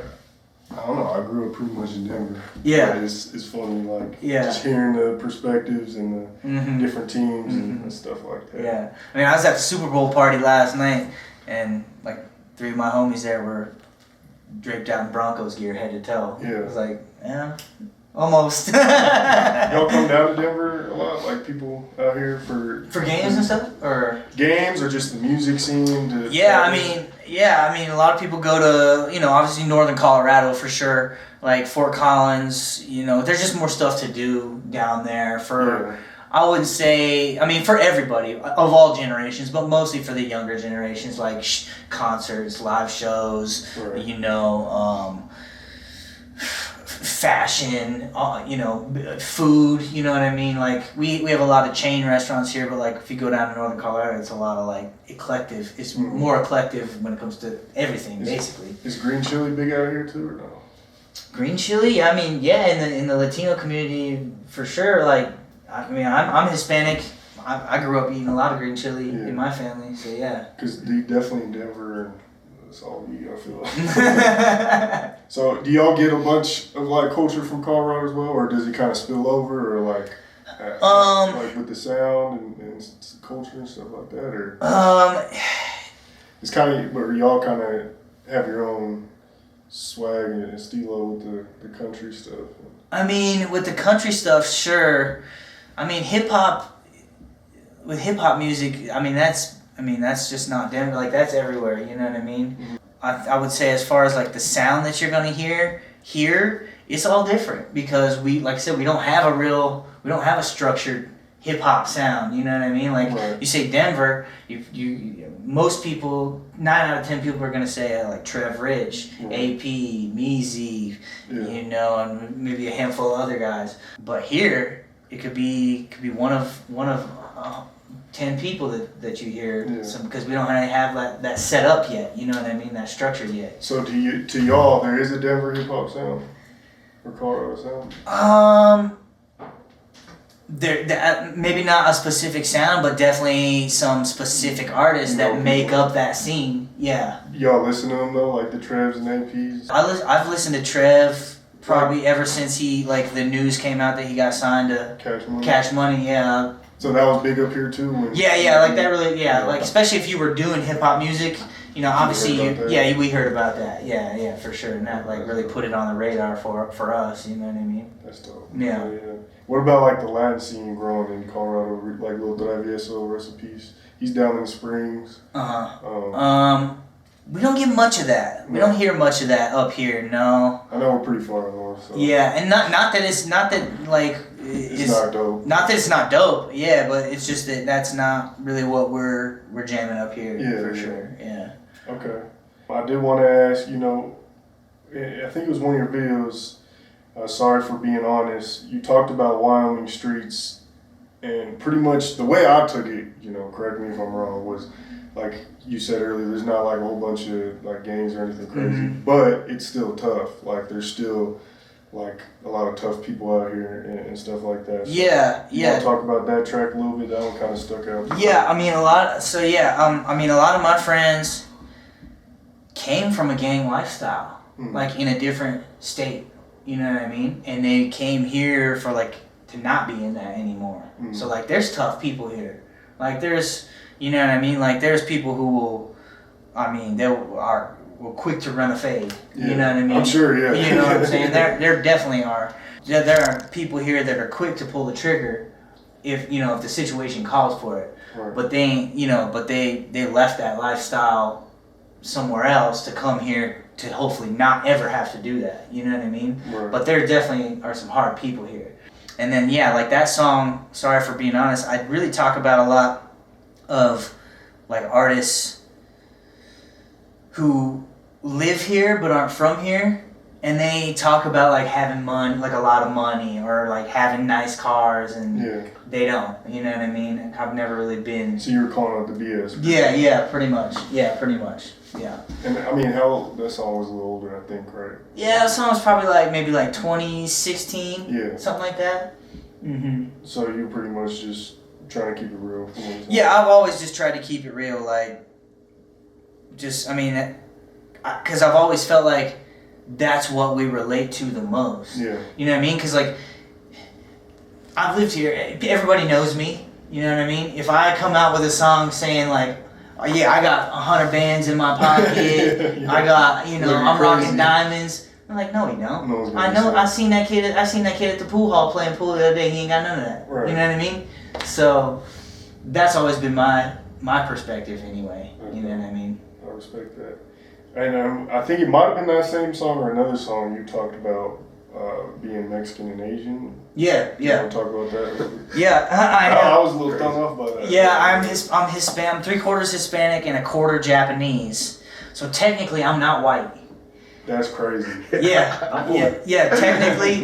Speaker 1: I don't know. I grew up pretty much in Denver. Yeah. But it's funny, just hearing the perspectives and the different teams and stuff like that.
Speaker 2: Yeah. I mean, I was at the Super Bowl party last night, and 3 of my homies there were draped out in Broncos gear, head to toe.
Speaker 1: Yeah.
Speaker 2: I was like, almost.
Speaker 1: Y'all come down to Denver a lot? Like people out here for
Speaker 2: games and stuff? Or
Speaker 1: games or just the music scene?
Speaker 2: I mean, a lot of people go to, obviously northern Colorado for sure. Like Fort Collins, there's just more stuff to do down there for... Yeah. I wouldn't say, for everybody of all generations, but mostly for the younger generations, like concerts, live shows, fashion, food, you know what I mean? Like, we have a lot of chain restaurants here, but if you go down to northern Colorado, it's a lot of eclectic. It's more eclectic when it comes to everything, basically.
Speaker 1: Is green chili big out here too, or no?
Speaker 2: Green chili? In the Latino community, for sure, I'm Hispanic. I grew up eating a lot of green chili in my family, so yeah.
Speaker 1: Because definitely in Denver, and that's all I feel like. So do y'all get a bunch of culture from Colorado as well, or does it kind of spill over, or with the sound and culture and stuff like that, or? It's kind of where y'all kind of have your own swag and stilo with the country stuff.
Speaker 2: With the country stuff, sure. Hip hop music, I mean, that's just not Denver. Like, that's everywhere, you know what I mean?
Speaker 1: Mm-hmm.
Speaker 2: I would say as far as, like, the sound that you're going to hear here, it's all different because we, like I said, we don't have a structured hip-hop sound, you know what I mean? Like,
Speaker 1: right.
Speaker 2: You say Denver, most people, 9 out of 10 people are going to say, like, Trev Rich, right. AP, Meezy, you know, and maybe a handful of other guys. But here, it could be one of 10 people that you hear, because we don't have that set up yet, you know what I mean, that structure yet.
Speaker 1: So to y'all, there is a Denver hip-hop sound? Or Colorado sound?
Speaker 2: There, maybe not a specific sound, but definitely some specific artists that make up that scene. Yeah.
Speaker 1: Y'all listen to them though, like the Trevs and APs?
Speaker 2: I've listened to Trev probably ever since the news came out that he got signed to Cash Money. Yeah.
Speaker 1: So that was big up here too.
Speaker 2: Like that really. Yeah, like especially if you were doing hip hop music. You know, obviously, we heard about that. Yeah, for sure. And that really put it on the radar for us. You know what I mean?
Speaker 1: That's dope.
Speaker 2: Yeah.
Speaker 1: What about like the Latin scene growing in Colorado? Like Lil Travieso, rest in peace. He's down in the Springs.
Speaker 2: We don't get much of that. We don't hear much of that up here. No.
Speaker 1: I know we're pretty far north. So.
Speaker 2: Yeah, and not that it's not dope. Not that it's not dope. Yeah, but it's just that that's not really what we're jamming up here. For sure. Yeah.
Speaker 1: Okay. I did want to ask, you know, I think it was one of your videos, sorry for being honest, you talked about Wyoming streets, and pretty much the way I took it, you know, correct me if I'm wrong, was like you said earlier, there's not like a whole bunch of like gangs or anything crazy, but it's still tough. Like there's still like a lot of tough people out here and stuff like that. So you want to talk about that track a little bit? That one kind of stuck out.
Speaker 2: Yeah, I mean a lot of my friends came from a gang lifestyle, like in a different state, you know what I mean? And they came here for like to not be in that anymore. So like there's tough people here. Like there's, you know what I mean? Like there's people who will, will quick to run a fade.
Speaker 1: Yeah,
Speaker 2: you know what I mean?
Speaker 1: I'm sure, yeah.
Speaker 2: You know what I'm saying? There definitely are. There are people here that are quick to pull the trigger if the situation calls for it.
Speaker 1: Right.
Speaker 2: But they left that lifestyle somewhere else to come here to hopefully not ever have to do that. You know what I mean?
Speaker 1: Right.
Speaker 2: But there definitely are some hard people here. And then like that song, Sorry for Being Honest, I really talk about a lot of like artists who live here but aren't from here, and they talk about like having money, like a lot of money, or like having nice cars, and they don't. You know what I mean? I've never really been.
Speaker 1: So you were calling out the BS.
Speaker 2: Yeah, pretty much. Yeah.
Speaker 1: And I mean, that song was a little older, I think, right?
Speaker 2: Yeah, that song was probably maybe 2016.
Speaker 1: Yeah.
Speaker 2: Something like that.
Speaker 1: So you pretty much just trying to keep it real.
Speaker 2: Yeah, I've always just tried to keep it real, because I've always felt like that's what we relate to the most.
Speaker 1: Yeah.
Speaker 2: You know what I mean? Because I've lived here. Everybody knows me. You know what I mean? If I come out with a song saying I got 100 bands in my pocket. I got, I'm rocking diamonds. I'm like, no, you don't. I seen that kid at the pool hall playing pool the other day. He ain't got none of that.
Speaker 1: Right.
Speaker 2: You know what I mean? So that's always been my perspective anyway. Okay. You know what I mean?
Speaker 1: I respect that. And I think it might have been that same song or another song you talked about being Mexican and Asian.
Speaker 2: Yeah.
Speaker 1: You want to talk about that?
Speaker 2: Yeah,
Speaker 1: I was a little thrown off by that.
Speaker 2: Yeah, I'm Hispanic. I'm 3/4 Hispanic and 1/4 Japanese. So technically, I'm not white.
Speaker 1: That's crazy.
Speaker 2: Yeah.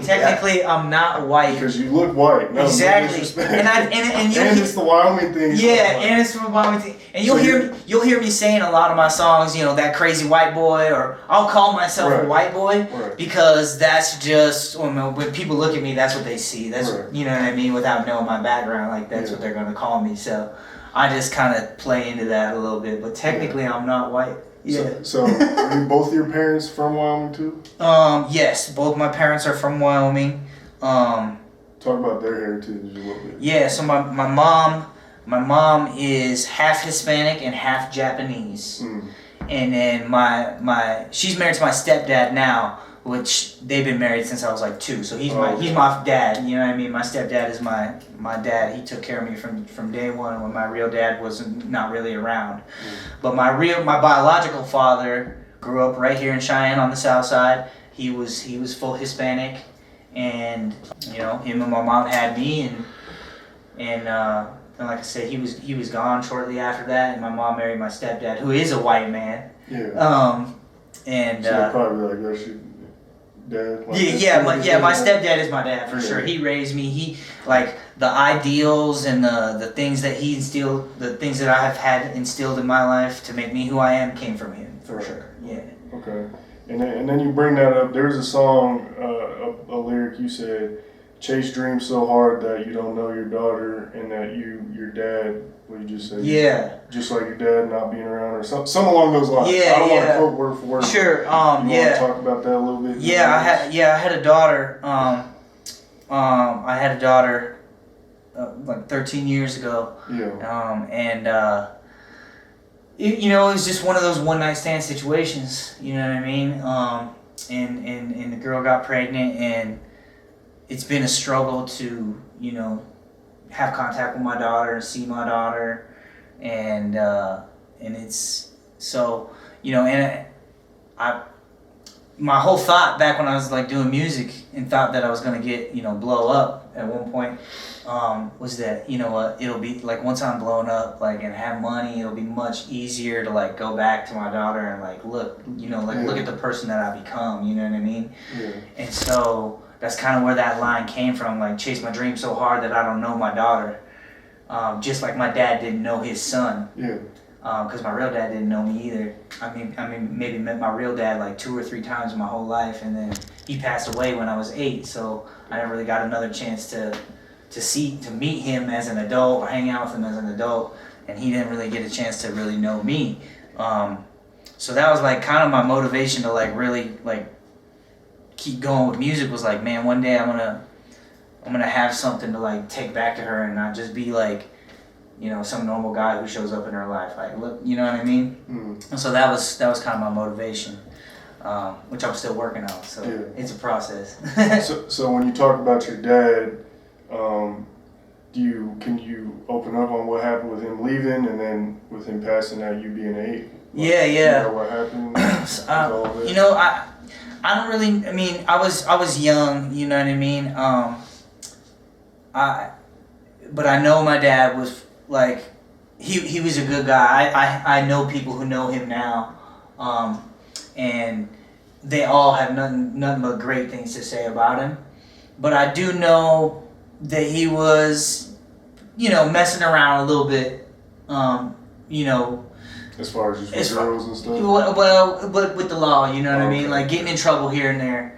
Speaker 2: Technically, I'm not white.
Speaker 1: Because you look white. No,
Speaker 2: exactly.
Speaker 1: And it's the Wyoming thing.
Speaker 2: Yeah, and it's the Wyoming thing. And you'll hear me saying a lot of my songs, that crazy white boy, or I'll call myself a white boy because that's just when people look at me, that's what they see. That's you know what I mean. Without knowing my background, that's what they're gonna call me. So I just kind of play into that a little bit. But technically, I'm not white. Yeah.
Speaker 1: So are both your parents from Wyoming too?
Speaker 2: Yes, both my parents are from Wyoming.
Speaker 1: Talk about their heritage a little bit.
Speaker 2: Yeah, so my mom is half Hispanic and half Japanese. And then she's married to my stepdad now, which they've been married since I was like 2. So he's my dad. You know what I mean? My stepdad is my dad. He took care of me from day one when my real dad was not really around. But my biological father grew up right here in Cheyenne on the south side. He was full Hispanic, and you know, him and my mom had me, and like I said, he was gone shortly after that, and my mom married my stepdad, who is a white man.
Speaker 1: Yeah.
Speaker 2: And
Speaker 1: so probably like that's your dad.
Speaker 2: Like my stepdad is my dad for sure. He raised me. He like the ideals and the things that he instilled, the things that I have had instilled in my life to make me who I am came from him for sure. Yeah.
Speaker 1: Okay. And then you bring that up. There's a song, a lyric you said, chase dreams so hard that you don't know your daughter, and that your dad, what you just said? Yeah. Just like your dad not being around, or some along those lines.
Speaker 2: Yeah,
Speaker 1: I don't want to quote word for word.
Speaker 2: Sure.
Speaker 1: You want to talk about that a little bit?
Speaker 2: Yeah, I had a daughter. I had a daughter like 13 years ago.
Speaker 1: Yeah.
Speaker 2: You know, it was just one of those one night stand situations. You know what I mean? And the girl got pregnant, and it's been a struggle to, you know, have contact with my daughter and see my daughter, and it's so, you know, and my whole thought back when I was like doing music and thought that I was gonna get, you know, blow up at one point, was that, you know what, it'll be like once I'm blown up, like, and have money, it'll be much easier to like go back to my daughter and like look, you know, like look at the person that I become, you know what I mean?
Speaker 1: Yeah.
Speaker 2: And so that's kind of where that line came from, like chase my dream so hard that I don't know my daughter, just like my dad didn't know his son.
Speaker 1: Yeah.
Speaker 2: Because my real dad didn't know me either. I mean, maybe met my real dad like 2 or 3 times in my whole life, and then he passed away when I was 8. So I never really got another chance to meet him as an adult or hang out with him as an adult, and he didn't really get a chance to really know me. So that was like kind of my motivation to like really like keep going with music. Was like, man, one day I'm gonna have something to like take back to her and not just be like, you know, some normal guy who shows up in her life. Like, look, you know what I mean?
Speaker 1: Mm-hmm.
Speaker 2: So that was kind of my motivation, which I'm still working on. So it's a process.
Speaker 1: so when you talk about your dad, can you open up on what happened with him leaving, and then with him passing out, you being 8? Like,
Speaker 2: yeah.
Speaker 1: You know what happened?
Speaker 2: You know, I don't really. I mean, I was young. You know what I mean? But I know my dad was. Like, he was a good guy. I know people who know him now, and they all have nothing but great things to say about him. But I do know that he was, you know, messing around a little bit, you know.
Speaker 1: As far as just with girls and stuff?
Speaker 2: Well, with the law, you know what I mean? Like, getting in trouble here and there.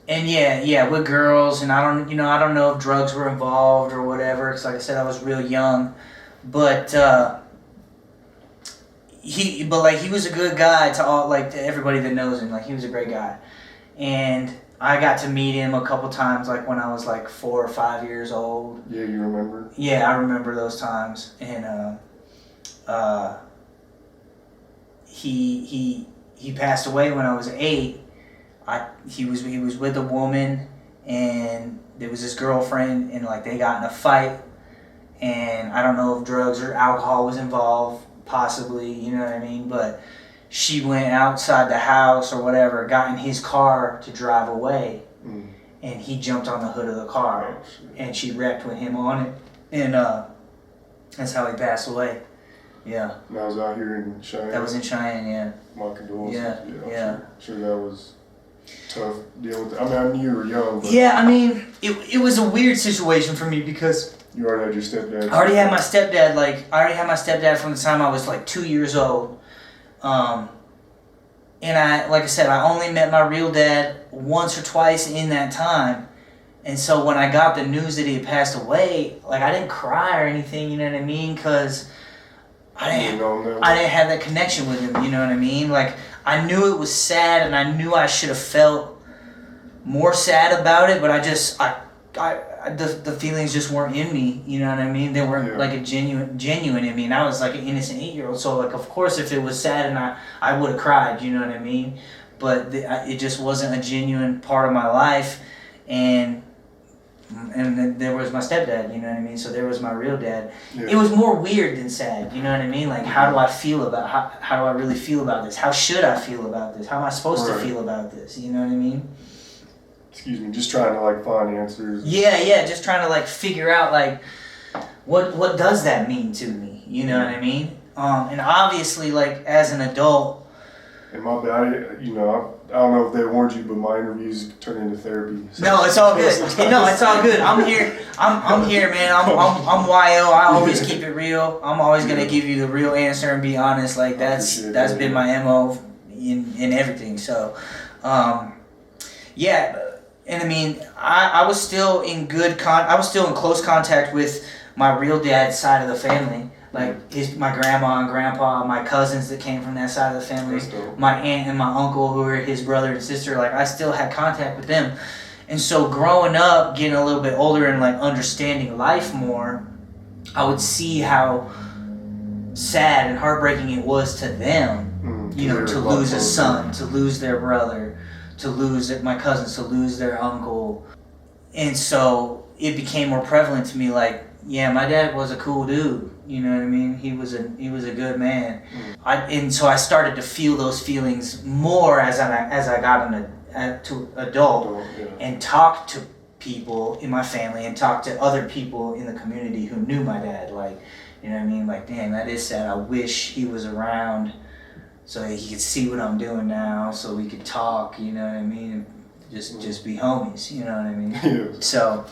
Speaker 2: And yeah, with girls, and I don't know if drugs were involved or whatever, because like I said, I was real young, but he was a good guy to everybody that knows him. Like, he was a great guy, and I got to meet him a couple times, like when I was like 4 or 5 years old.
Speaker 1: Yeah, you remember?
Speaker 2: Yeah, I remember those times, and he passed away when I was 8. He was with a woman, and there was his girlfriend, and like they got in a fight, and I don't know if drugs or alcohol was involved, possibly, you know what I mean, but she went outside the house or whatever, got in his car to drive away, and he jumped on the hood of the car, and she wrecked with him on it, and that's how he passed away. Yeah.
Speaker 1: And that was out here in Cheyenne?
Speaker 2: That was in Cheyenne, yeah.
Speaker 1: My condolences.
Speaker 2: Yeah.
Speaker 1: Sure that was tough deal with it. I mean, I knew you were young, but
Speaker 2: yeah, I mean, it was a weird situation for me because
Speaker 1: you already had your stepdad.
Speaker 2: I already had my stepdad. Like, I already had my stepdad from the time I was like 2 years old, and like I said, I only met my real dad once or twice in that time, and so when I got the news that he had passed away, like, I didn't cry or anything, you know what I mean? Because I didn't have that connection with him, you know what I mean? Like, I knew it was sad, and I knew I should have felt more sad about it, but the feelings just weren't in me, you know what I mean? They weren't like a genuine in me, and I was like an innocent 8-year-old, so like, of course, if it was sad and I would have cried, you know what I mean? but it just wasn't a genuine part of my life, and then there was my stepdad, you know what I mean? So there was my real dad. Yeah. It was more weird than sad, you know what I mean? Like, how do I feel about, how do I really feel about this? How should I feel about this? How am I supposed to feel about this? You know what I mean?
Speaker 1: Excuse me, just trying to like find answers.
Speaker 2: Yeah, just trying to like figure out like, what does that mean to me? You know what I mean? And obviously, like, as an adult.
Speaker 1: And my bad, I don't know if they warned you, but my interviews turn into therapy. So.
Speaker 2: No, it's all good. No, it's all good. I'm here. I'm here, man. I'm YO. I always keep it real. I'm always gonna give you the real answer and be honest. Like that's been my MO in everything. So, yeah. And I mean, I was still in I was still in close contact with my real dad's side of the family. Like my grandma and grandpa, my cousins that came from that side of the family, my aunt and my uncle who were his brother and sister, like I still had contact with them. And so growing up, getting a little bit older and like understanding life more, I would see how sad and heartbreaking it was to them, to lose a son, to lose their brother, to lose my cousins, to lose their uncle. And so it became more prevalent to me, like, yeah, my dad was a cool dude. You know what I mean? He was a good man. And so I started to feel those feelings more as I got to adult and talked to people in my family and talked to other people in the community who knew my dad. Like, you know what I mean? Like, damn, that is sad. I wish he was around so he could see what I'm doing now, so we could talk. You know what I mean? Just be homies, you know what I mean?
Speaker 1: Yeah.
Speaker 2: So,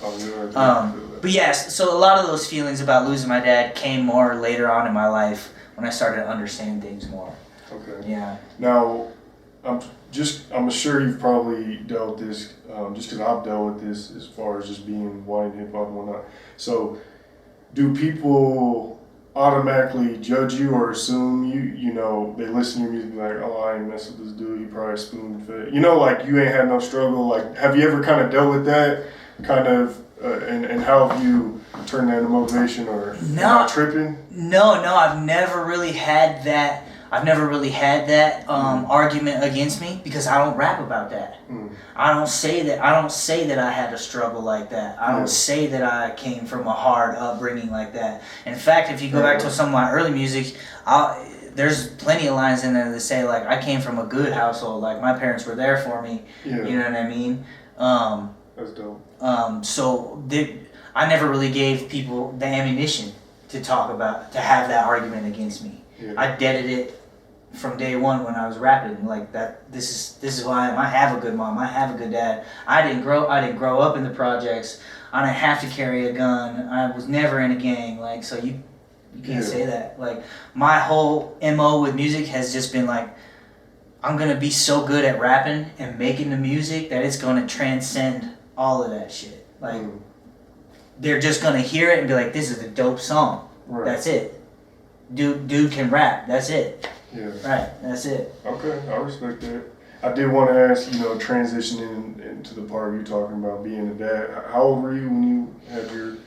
Speaker 2: but yes, so a lot of those feelings about losing my dad came more later on in my life when I started to understand things more.
Speaker 1: Okay.
Speaker 2: Yeah.
Speaker 1: Now, I'm sure you've probably dealt with this, just because I've dealt with this as far as just being white in hip hop and whatnot. So, do people automatically judge you or assume they listen to your music like, oh, I ain't mess with this dude, he probably spoon-fed. Like you ain't had no struggle. Like, have you ever kind of dealt with that kind of, and how have you turned that into motivation or not tripping? No,
Speaker 2: I've never really had that. Argument against me because I don't rap about that. I don't say that I had a struggle like that. I don't say that I came from a hard upbringing like that. In fact, if you go back to some of my early music, there's plenty of lines in there that say like I came from a good household. Like my parents were there for me. Yeah. You know what I mean?
Speaker 1: That's dope.
Speaker 2: I never really gave people the ammunition to have that argument against me. Yeah. I deaded it from day one when I was rapping, like that. This is who I am. I have a good mom. I have a good dad. I didn't grow up in the projects. I didn't have to carry a gun. I was never in a gang. Like, so you can't say that. Like, my whole MO with music has just been like, I'm gonna be so good at rapping and making the music that it's gonna transcend all of that shit. Like, they're just gonna hear it and be like, this is a dope song. Right. That's it. Dude can rap. That's it.
Speaker 1: Yeah.
Speaker 2: Right, that's it.
Speaker 1: Okay, I respect that. I did want to ask, transitioning into the part you talking about being a dad. How old were you when you had your...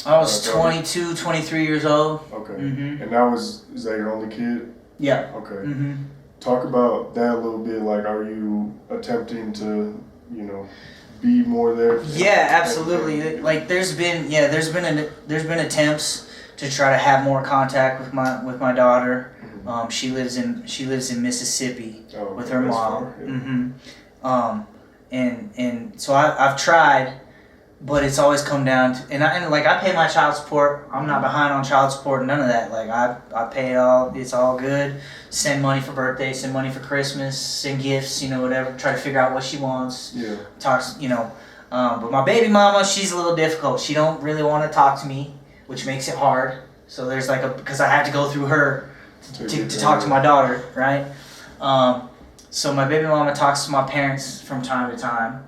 Speaker 2: I was 22, 23 years old.
Speaker 1: Okay. Mm-hmm. And is that your only kid?
Speaker 2: Yeah.
Speaker 1: Okay. Mm-hmm. Talk about that a little bit. Like, are you attempting to, be more there?
Speaker 2: Yeah, absolutely. Like, there's been attempts to try to have more contact with my daughter. She lives in Mississippi with her mom. Far, yeah. And so I've tried, but it's always come down to I pay my child support. I'm not behind on child support, none of that. Like I pay it all. It's all good. Send money for birthdays, send money for Christmas, send gifts, whatever. Try to figure out what she wants. Yeah. Talks, but my baby mama, she's a little difficult. She don't really want to talk to me, which makes it hard. So there's because I have to go through her to talk to my daughter, right? So my baby mama talks to my parents from time to time,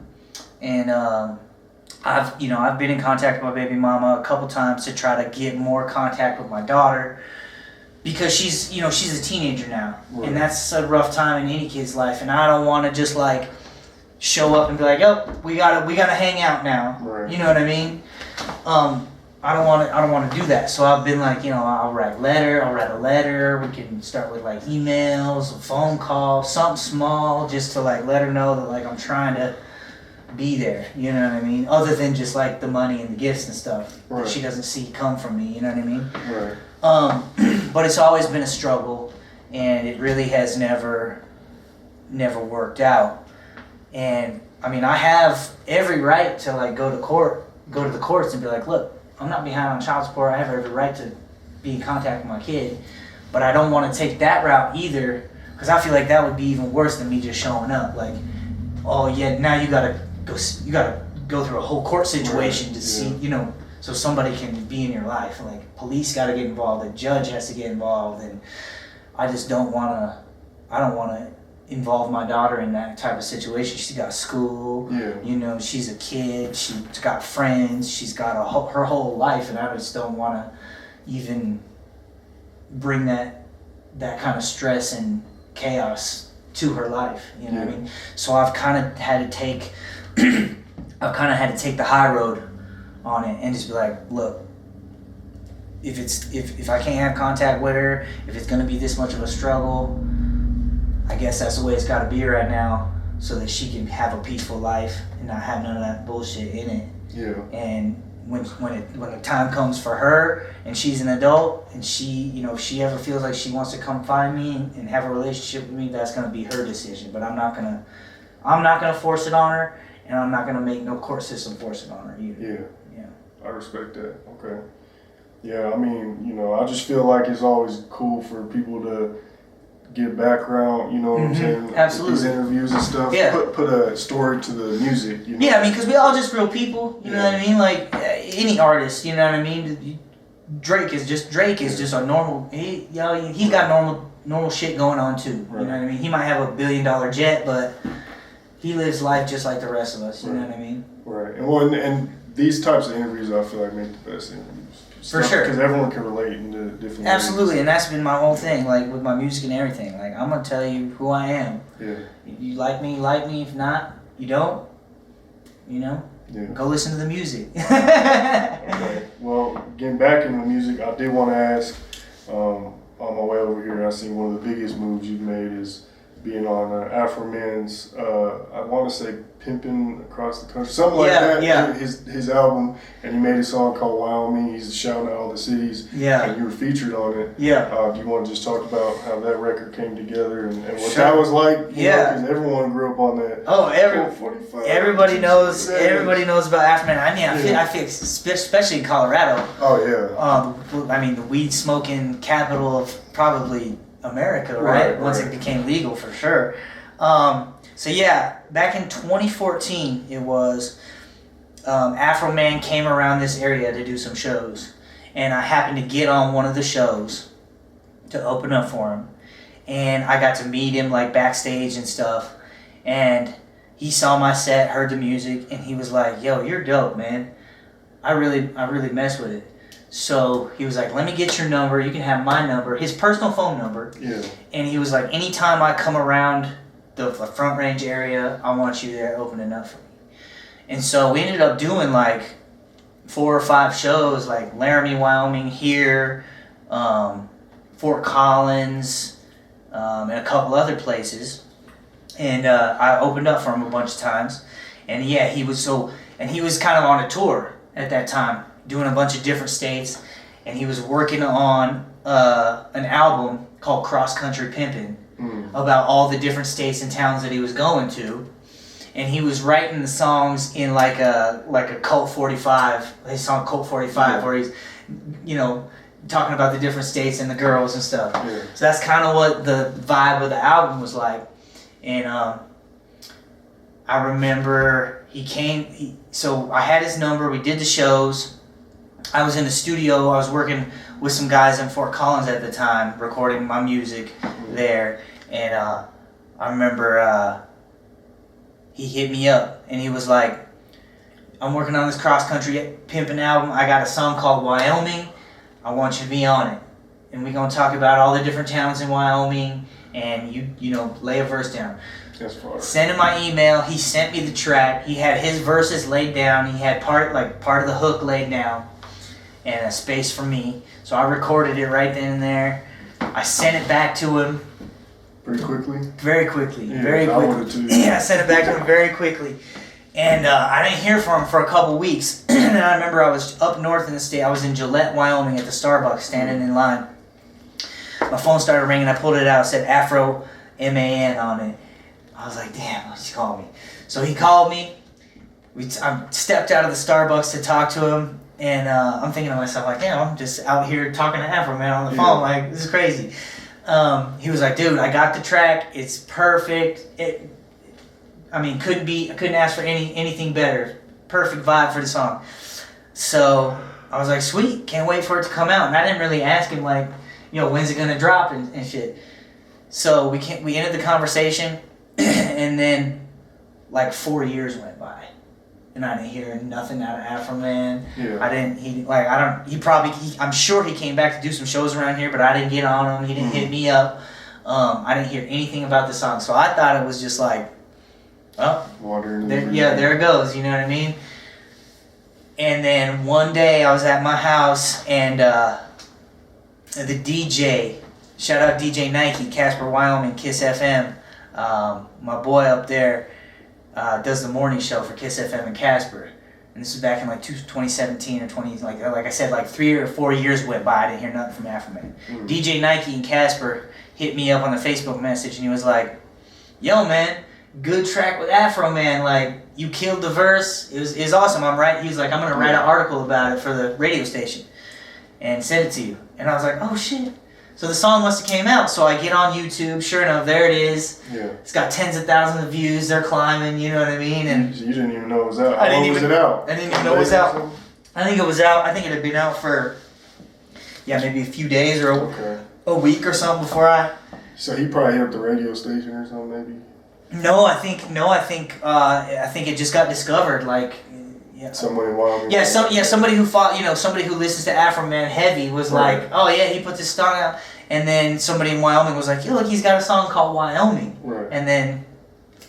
Speaker 2: and I've been in contact with my baby mama a couple times to try to get more contact with my daughter because she's a teenager now, right. And that's a rough time in any kid's life, and I don't want to just like show up and be like, oh, we gotta hang out now, right. You know what I mean? I don't want to do that. So I've been like, I'll write a letter. We can start with like emails, a phone call, something small, just to like let her know that like I'm trying to be there. You know what I mean? Other than just like the money and the gifts and stuff that she doesn't see come from me. You know what I mean?
Speaker 1: Right.
Speaker 2: But it's always been a struggle, and it really has never worked out. And I mean, I have every right to like go to the courts and be like, look, I'm not behind on child support. I have every right to be in contact with my kid, but I don't want to take that route either, because I feel like that would be even worse than me just showing up. Like, oh yeah, now you gotta go through a whole court situation to see, so somebody can be in your life. Like, police got to get involved, the judge has to get involved, and I just don't want to involve my daughter in that type of situation. She's got school, she's a kid, she's got friends, she's got her whole life, and I just don't want to even bring that kind of stress and chaos to her life. You know what I mean? So I've kind of had to take the high road on it and just be like, look, if I can't have contact with her, if it's gonna be this much of a struggle, I guess that's the way it's got to be right now, so that she can have a peaceful life and not have none of that bullshit in it.
Speaker 1: Yeah.
Speaker 2: And when the time comes for her and she's an adult and she, if she ever feels like she wants to come find me and have a relationship with me, that's gonna be her decision. But I'm not gonna force it on her, and I'm not gonna make no court system force it on her either. Yeah.
Speaker 1: I respect that. Okay. Yeah, I mean, I just feel like it's always cool for people to get background, you know what I'm saying?
Speaker 2: Absolutely.
Speaker 1: These interviews and stuff.
Speaker 2: Yeah.
Speaker 1: Put a story to the music,
Speaker 2: Yeah, I mean, because we all just real people, you know what I mean? Like, any artist, you know what I mean? Drake is just a normal, he's got normal shit going on too, you know what I mean? He might have $1 billion jet, but he lives life just like the rest of us, you know what I mean?
Speaker 1: Right. And these types of interviews, I feel like, make the best interviews.
Speaker 2: For sure.
Speaker 1: Because everyone can relate in different
Speaker 2: Absolutely,
Speaker 1: ways.
Speaker 2: And that's been my whole thing, like with my music and everything. Like, I'm going to tell you who I am.
Speaker 1: Yeah.
Speaker 2: You like me, you like me. If not, you don't. Go listen to the music.
Speaker 1: Okay. Well, getting back into music, I did want to ask, on my way over here, I seen one of the biggest moves you've made is being on Afroman's, I want to say Pimpin' Across the Country, something like that.
Speaker 2: Yeah.
Speaker 1: His album, and he made a song called Wyoming. He's shouting out all the cities.
Speaker 2: Yeah.
Speaker 1: And you were featured on it.
Speaker 2: Yeah.
Speaker 1: Do you want to just talk about how that record came together and what that was like? Because everyone grew up on that.
Speaker 2: Oh, everybody knows. Everybody knows about Afroman. I feel, especially in Colorado.
Speaker 1: Oh yeah.
Speaker 2: I mean, the weed smoking capital of probably America, right? Once it became legal, for sure. So yeah, back in 2014, it was Afroman came around this area to do some shows, and I happened to get on one of the shows to open up for him, and I got to meet him like backstage and stuff, and he saw my set, heard the music, and he was like, "Yo, you're dope, man. I really mess with it." So he was like, "Let me get your number. You can have my number," his personal phone number.
Speaker 1: Yeah. And
Speaker 2: he was like, "Anytime I come around the Front Range area, I want you there opening up for me." And so we ended up doing like 4 or 5 shows, like Laramie, Wyoming, here, Fort Collins, and a couple other places. And I opened up for him a bunch of times. And yeah, he was kind of on a tour at that time, doing a bunch of different states, and he was working on an album called Cross Country Pimpin' about all the different states and towns that he was going to, and he was writing the songs in like a Cult 45, his song Cult 45, where he's talking about the different states and the girls and stuff. Yeah. So that's kind of what the vibe of the album was like, and I remember so I had his number, we did the shows. I was in the studio, I was working with some guys in Fort Collins at the time, recording my music there, and I remember he hit me up, and he was like, "I'm working on this cross-country pimpin' album, I got a song called Wyoming, I want you to be on it, and we're going to talk about all the different towns in Wyoming, and you lay a verse down." Send him my email, he sent me the track, he had his verses laid down, he had part of the hook laid down. and a space for me. So I recorded it right then and there. I sent it back to him.
Speaker 1: Pretty quickly?
Speaker 2: Very quickly.
Speaker 1: Yeah,
Speaker 2: very quickly.
Speaker 1: I wanted to.
Speaker 2: Yeah, I sent it back to him very quickly. And I didn't hear from him for a couple weeks. And I remember I was up north in the state. I was in Gillette, Wyoming at the Starbucks standing in line. My phone started ringing. I pulled it out. It said Afroman on it. I was like, damn, what's he calling me? So he called me. I stepped out of the Starbucks to talk to him. And I'm thinking to myself, like, damn, I'm just out here talking to Afroman on the phone. Like, this is crazy. He was like, dude, I got the track. It's perfect. I couldn't ask for anything better. Perfect vibe for the song. So I was like, sweet, can't wait for it to come out. And I didn't really ask him, like, when's it gonna drop and shit. So we ended the conversation, and then like 4 years went by, and I didn't hear nothing out of Afroman. Yeah. I'm sure he came back to do some shows around here, but I didn't get on him. He didn't hit me up. I didn't hear anything about the song, so I thought it was just like, oh, there it goes. You know what I mean? And then one day I was at my house, and the DJ, shout out DJ Nike, Casper, Wyoming, Kiss FM. My boy up there does the morning show for Kiss FM in Casper. And this was back in like 2017 or 20, like I said, like 3 or 4 years went by. I didn't hear nothing from Afroman. DJ Nike and Casper hit me up on the Facebook message, and he was like, yo, man, good track with Afroman. Like, you killed the verse. It was awesome. He was like, I'm going to write an article about it for the radio station and send it to you. And I was like, oh, shit. So the song must have came out. So I get on YouTube. Sure enough, there it is. Yeah. It's got tens of thousands of views. They're climbing, you know what I mean? And
Speaker 1: you didn't even know it was out. How long was it out?
Speaker 2: I didn't even know it was out. I think it was out. I think it had been out for, maybe a few days or a week or something before I...
Speaker 1: So he probably hit up the radio station or something, maybe?
Speaker 2: I think it just got discovered, like... Yeah.
Speaker 1: Someone in Wyoming.
Speaker 2: Somebody who somebody who listens to Afroman heavy was like, oh yeah, he put this song out, and then somebody in Wyoming was like, yo, look, he's got a song called Wyoming, right. And then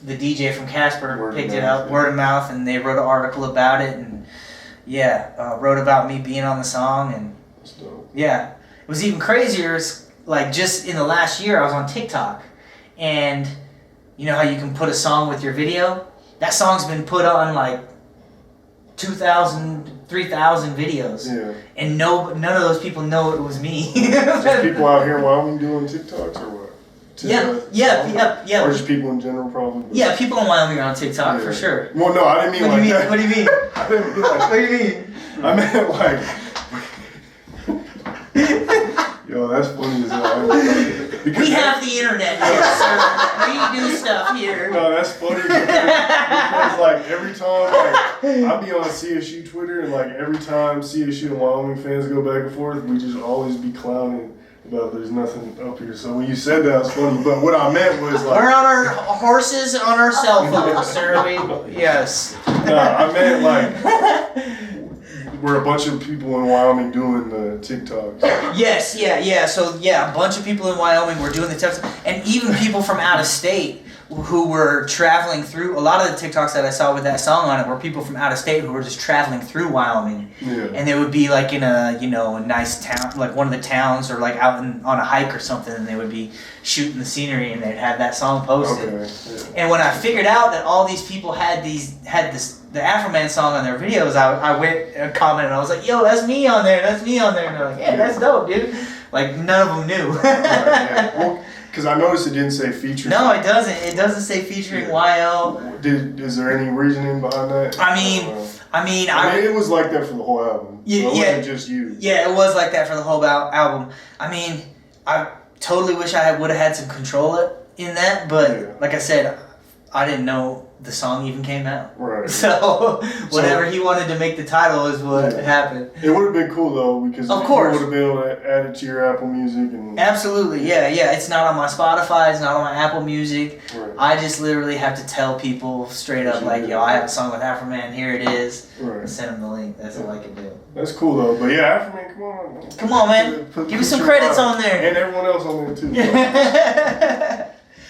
Speaker 2: the DJ from Casper picked it up, word of mouth, and they wrote an article about it, and wrote about me being on the song, and that's dope. Yeah, it was even crazier. Like just in the last year, I was on TikTok, and you know how you can put a song with your video? That song's been put on like 2,000, 3,000 videos. Yeah. And none of those people know it was me.
Speaker 1: Just people out here in Wyoming doing TikToks or what?
Speaker 2: Yeah.
Speaker 1: Or just people in general probably.
Speaker 2: Yeah, people in Wyoming are on TikTok for sure.
Speaker 1: Well, no, I didn't mean like that.
Speaker 2: What do you mean?
Speaker 1: I didn't mean like
Speaker 2: What do you mean?
Speaker 1: I meant like... Yo, that's funny as hell.
Speaker 2: We have the internet here, sir. We do stuff here.
Speaker 1: No, that's funny because like every time, like I be on CSU Twitter, and like every time CSU and Wyoming fans go back and forth, we just always be clowning about there's nothing up here. So when you said that, it's funny. But what I meant was like
Speaker 2: we're on our horses on our cell phones, sir. Yes.
Speaker 1: No, I meant like. We're a bunch of people in Wyoming doing the TikToks.
Speaker 2: Yes, yeah. So, a bunch of people in Wyoming were doing the TikToks. And even people from out of state who were traveling through. A lot of the TikToks that I saw with that song on it were people from out of state who were just traveling through Wyoming. Yeah. And they would be like in a nice town, like one of the towns, or like out on a hike or something, and they would be shooting the scenery, and they'd have that song posted. Okay. Yeah. And when I figured out that all these people had the Afroman song on their videos, I went and commented, and I was like, yo, that's me on there, and they're like, yeah, that's dope, dude. Like, none of them knew.
Speaker 1: Well, because I noticed it didn't say featuring.
Speaker 2: No, it doesn't. It doesn't say featuring YL.
Speaker 1: Is there any reasoning behind that?
Speaker 2: I mean,
Speaker 1: it was like that for the whole album. Yeah, so it wasn't just you.
Speaker 2: Yeah, it was like that for the whole album. I mean, I totally wish I would have had some control in that, but like I said, I didn't know the song even came out. Right. So whatever he wanted to make the title is what happened.
Speaker 1: It would have been cool though, because
Speaker 2: of course
Speaker 1: you would have been able to add it to your Apple Music and
Speaker 2: absolutely, yeah. It's not on my Spotify, it's not on my Apple Music. Right. I just literally have to tell people straight up, like, yo, I have a song with Afroman, here it is, and send them the link. That's all I can do.
Speaker 1: That's cool though, but yeah, Afroman,
Speaker 2: come on, man, give me some credits on there,
Speaker 1: and everyone else on there too.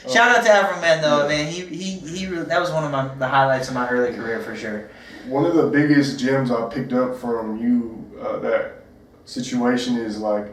Speaker 2: Shout out to Afroman though, man. He really, that was one of the highlights of my early career for sure.
Speaker 1: One of the biggest gems I picked up from you that situation is like,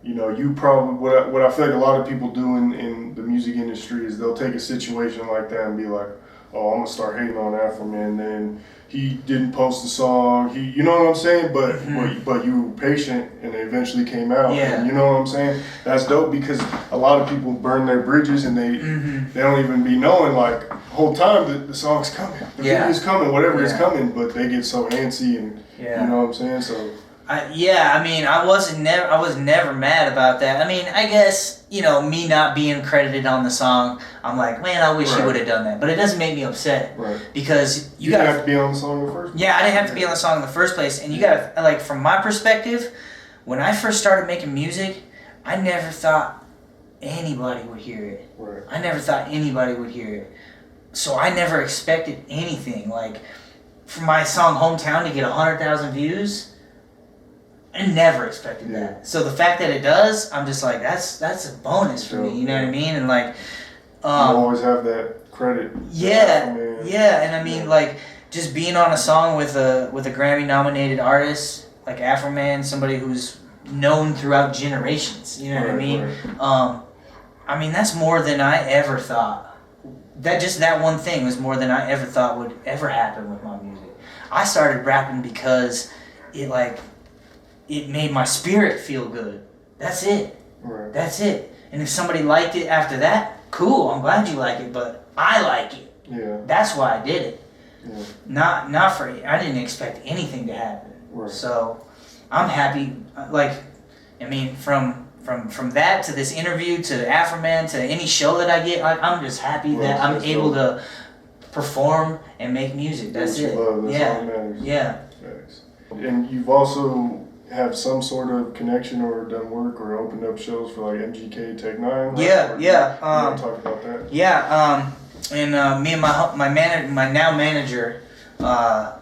Speaker 1: you know, you probably what I feel like a lot of people do in the music industry is they'll take a situation like that and be like, oh, I'm gonna start hating on Afroman. Then he didn't post the song. You know what I'm saying? But you were patient and it eventually came out.
Speaker 2: Yeah.
Speaker 1: And you know what I'm saying? That's dope because a lot of people burn their bridges and they don't even be knowing like the whole time that the song's coming, the video's coming, whatever is coming. But they get so antsy and you know what I'm saying? So.
Speaker 2: I mean, I was never mad about that. I mean, I guess, you know, me not being credited on the song, I'm like, man, I wish you would have done that. But it doesn't make me upset.
Speaker 1: Right.
Speaker 2: Because
Speaker 1: you didn't have to be on the song in the first place.
Speaker 2: Yeah, I didn't have to be on the song in the first place. And you gotta, like, from my perspective, when I first started making music, I never thought anybody would hear it.
Speaker 1: Right.
Speaker 2: I never thought anybody would hear it. So I never expected anything. Like, for my song Hometown to get 100,000 views, I never expected that. So the fact that it does, I'm just like, that's a bonus for me. You know what I mean? And like,
Speaker 1: you always have that credit.
Speaker 2: Yeah, and I mean, like, just being on a song with a Grammy-nominated artist like Afroman, somebody who's known throughout generations. You know what I mean? Right. I mean, that's more than I ever thought. That one thing was more than I ever thought would ever happen with my music. I started rapping because it made my spirit feel good. That's it.
Speaker 1: Right.
Speaker 2: That's it. And if somebody liked it after that, cool. I'm glad you like it, but I like it.
Speaker 1: Yeah.
Speaker 2: That's why I did it.
Speaker 1: Yeah.
Speaker 2: Not for. I didn't expect anything to happen.
Speaker 1: Right.
Speaker 2: So I'm happy. Like, I mean, from that to this interview to Afroman to any show that I get, I'm just happy that I'm able to perform and make music. That's it.
Speaker 1: Love. That's all that matters.
Speaker 2: Yeah.
Speaker 1: Thanks. And you've also have some sort of connection or done work or opened up shows for like MGK Tech Nine.
Speaker 2: Yeah.
Speaker 1: You want to talk about that?
Speaker 2: Yeah. And me and my now manager,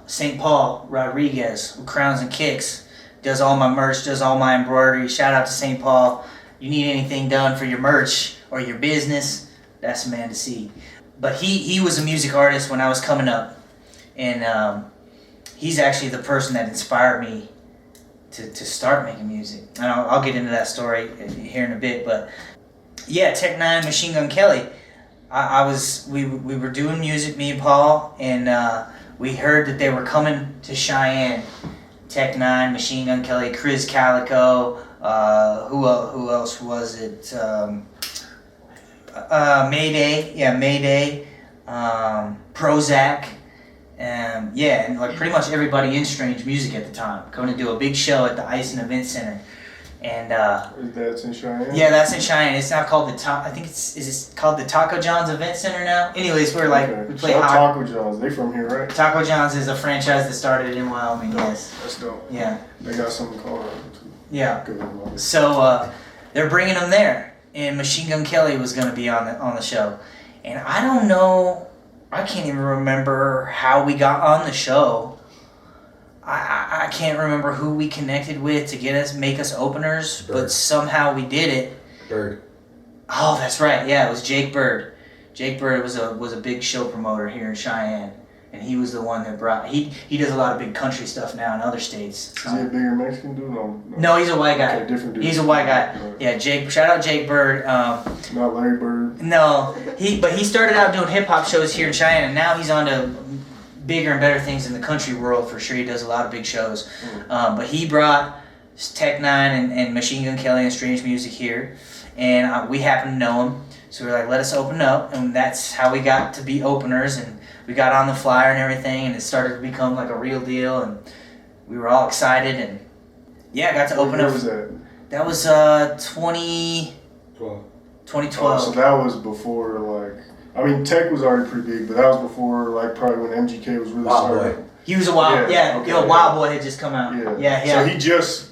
Speaker 2: St. Paul Rodriguez, who Crowns and Kicks, does all my merch, does all my embroidery. Shout out to St. Paul. You need anything done for your merch or your business, that's the man to see. But he was a music artist when I was coming up, and he's actually the person that inspired me to start making music. And I'll get into that story here in a bit. But yeah, Tech Nine, Machine Gun Kelly. We were doing music, me and Paul, and we heard that they were coming to Cheyenne. Tech Nine, Machine Gun Kelly, Chris Calico, who else was it? Mayday, Prozac, and like pretty much everybody in Strange Music at the time coming to do a big show at the Ice and Event Center. And
Speaker 1: that's in Cheyenne?
Speaker 2: Yeah, that's in Cheyenne. It's now called I think it's called the Taco John's Event Center now. Anyways, we're like we play
Speaker 1: Taco John's. They from here, right?
Speaker 2: Taco John's is a franchise that started in Wyoming.
Speaker 1: Dope.
Speaker 2: Yes.
Speaker 1: That's dope.
Speaker 2: Yeah.
Speaker 1: They got something called too.
Speaker 2: Yeah. So they're bringing them there, and Machine Gun Kelly was going to be on the show, and I don't know. I can't even remember how we got on the show. I can't remember who we connected with to make us openers, but somehow we did it.
Speaker 3: Bird.
Speaker 2: Oh, that's right. Yeah, it was Jake Bird. Jake Bird was a big show promoter here in Cheyenne, and he was the one that brought. He does a lot of big country stuff now in other states.
Speaker 1: Is he a bigger Mexican dude?
Speaker 2: No, he's a white guy.
Speaker 1: Okay, different dude.
Speaker 2: He's a white guy. Right. Yeah, Jake. Shout out Jake Bird.
Speaker 1: Not Larry Bird.
Speaker 2: No, but he started out doing hip hop shows here in Cheyenne, and now he's on to bigger and better things in the country world for sure. He does a lot of big shows. But he brought Tech Nine and Machine Gun Kelly and Strange Music here, and we happened to know him. So we were like, let us open up, and that's how we got to be openers, and we got on the flyer and everything, and it started to become like a real deal, and we were all excited, and I got to open up.
Speaker 1: What was that?
Speaker 2: That was 2012.
Speaker 1: Oh, so that was before, like, I mean, Tech was already pretty big, but that was before, like, probably when MGK was really starting.
Speaker 2: He was a Wild, Wild Boy had just come out. Yeah.
Speaker 1: So he just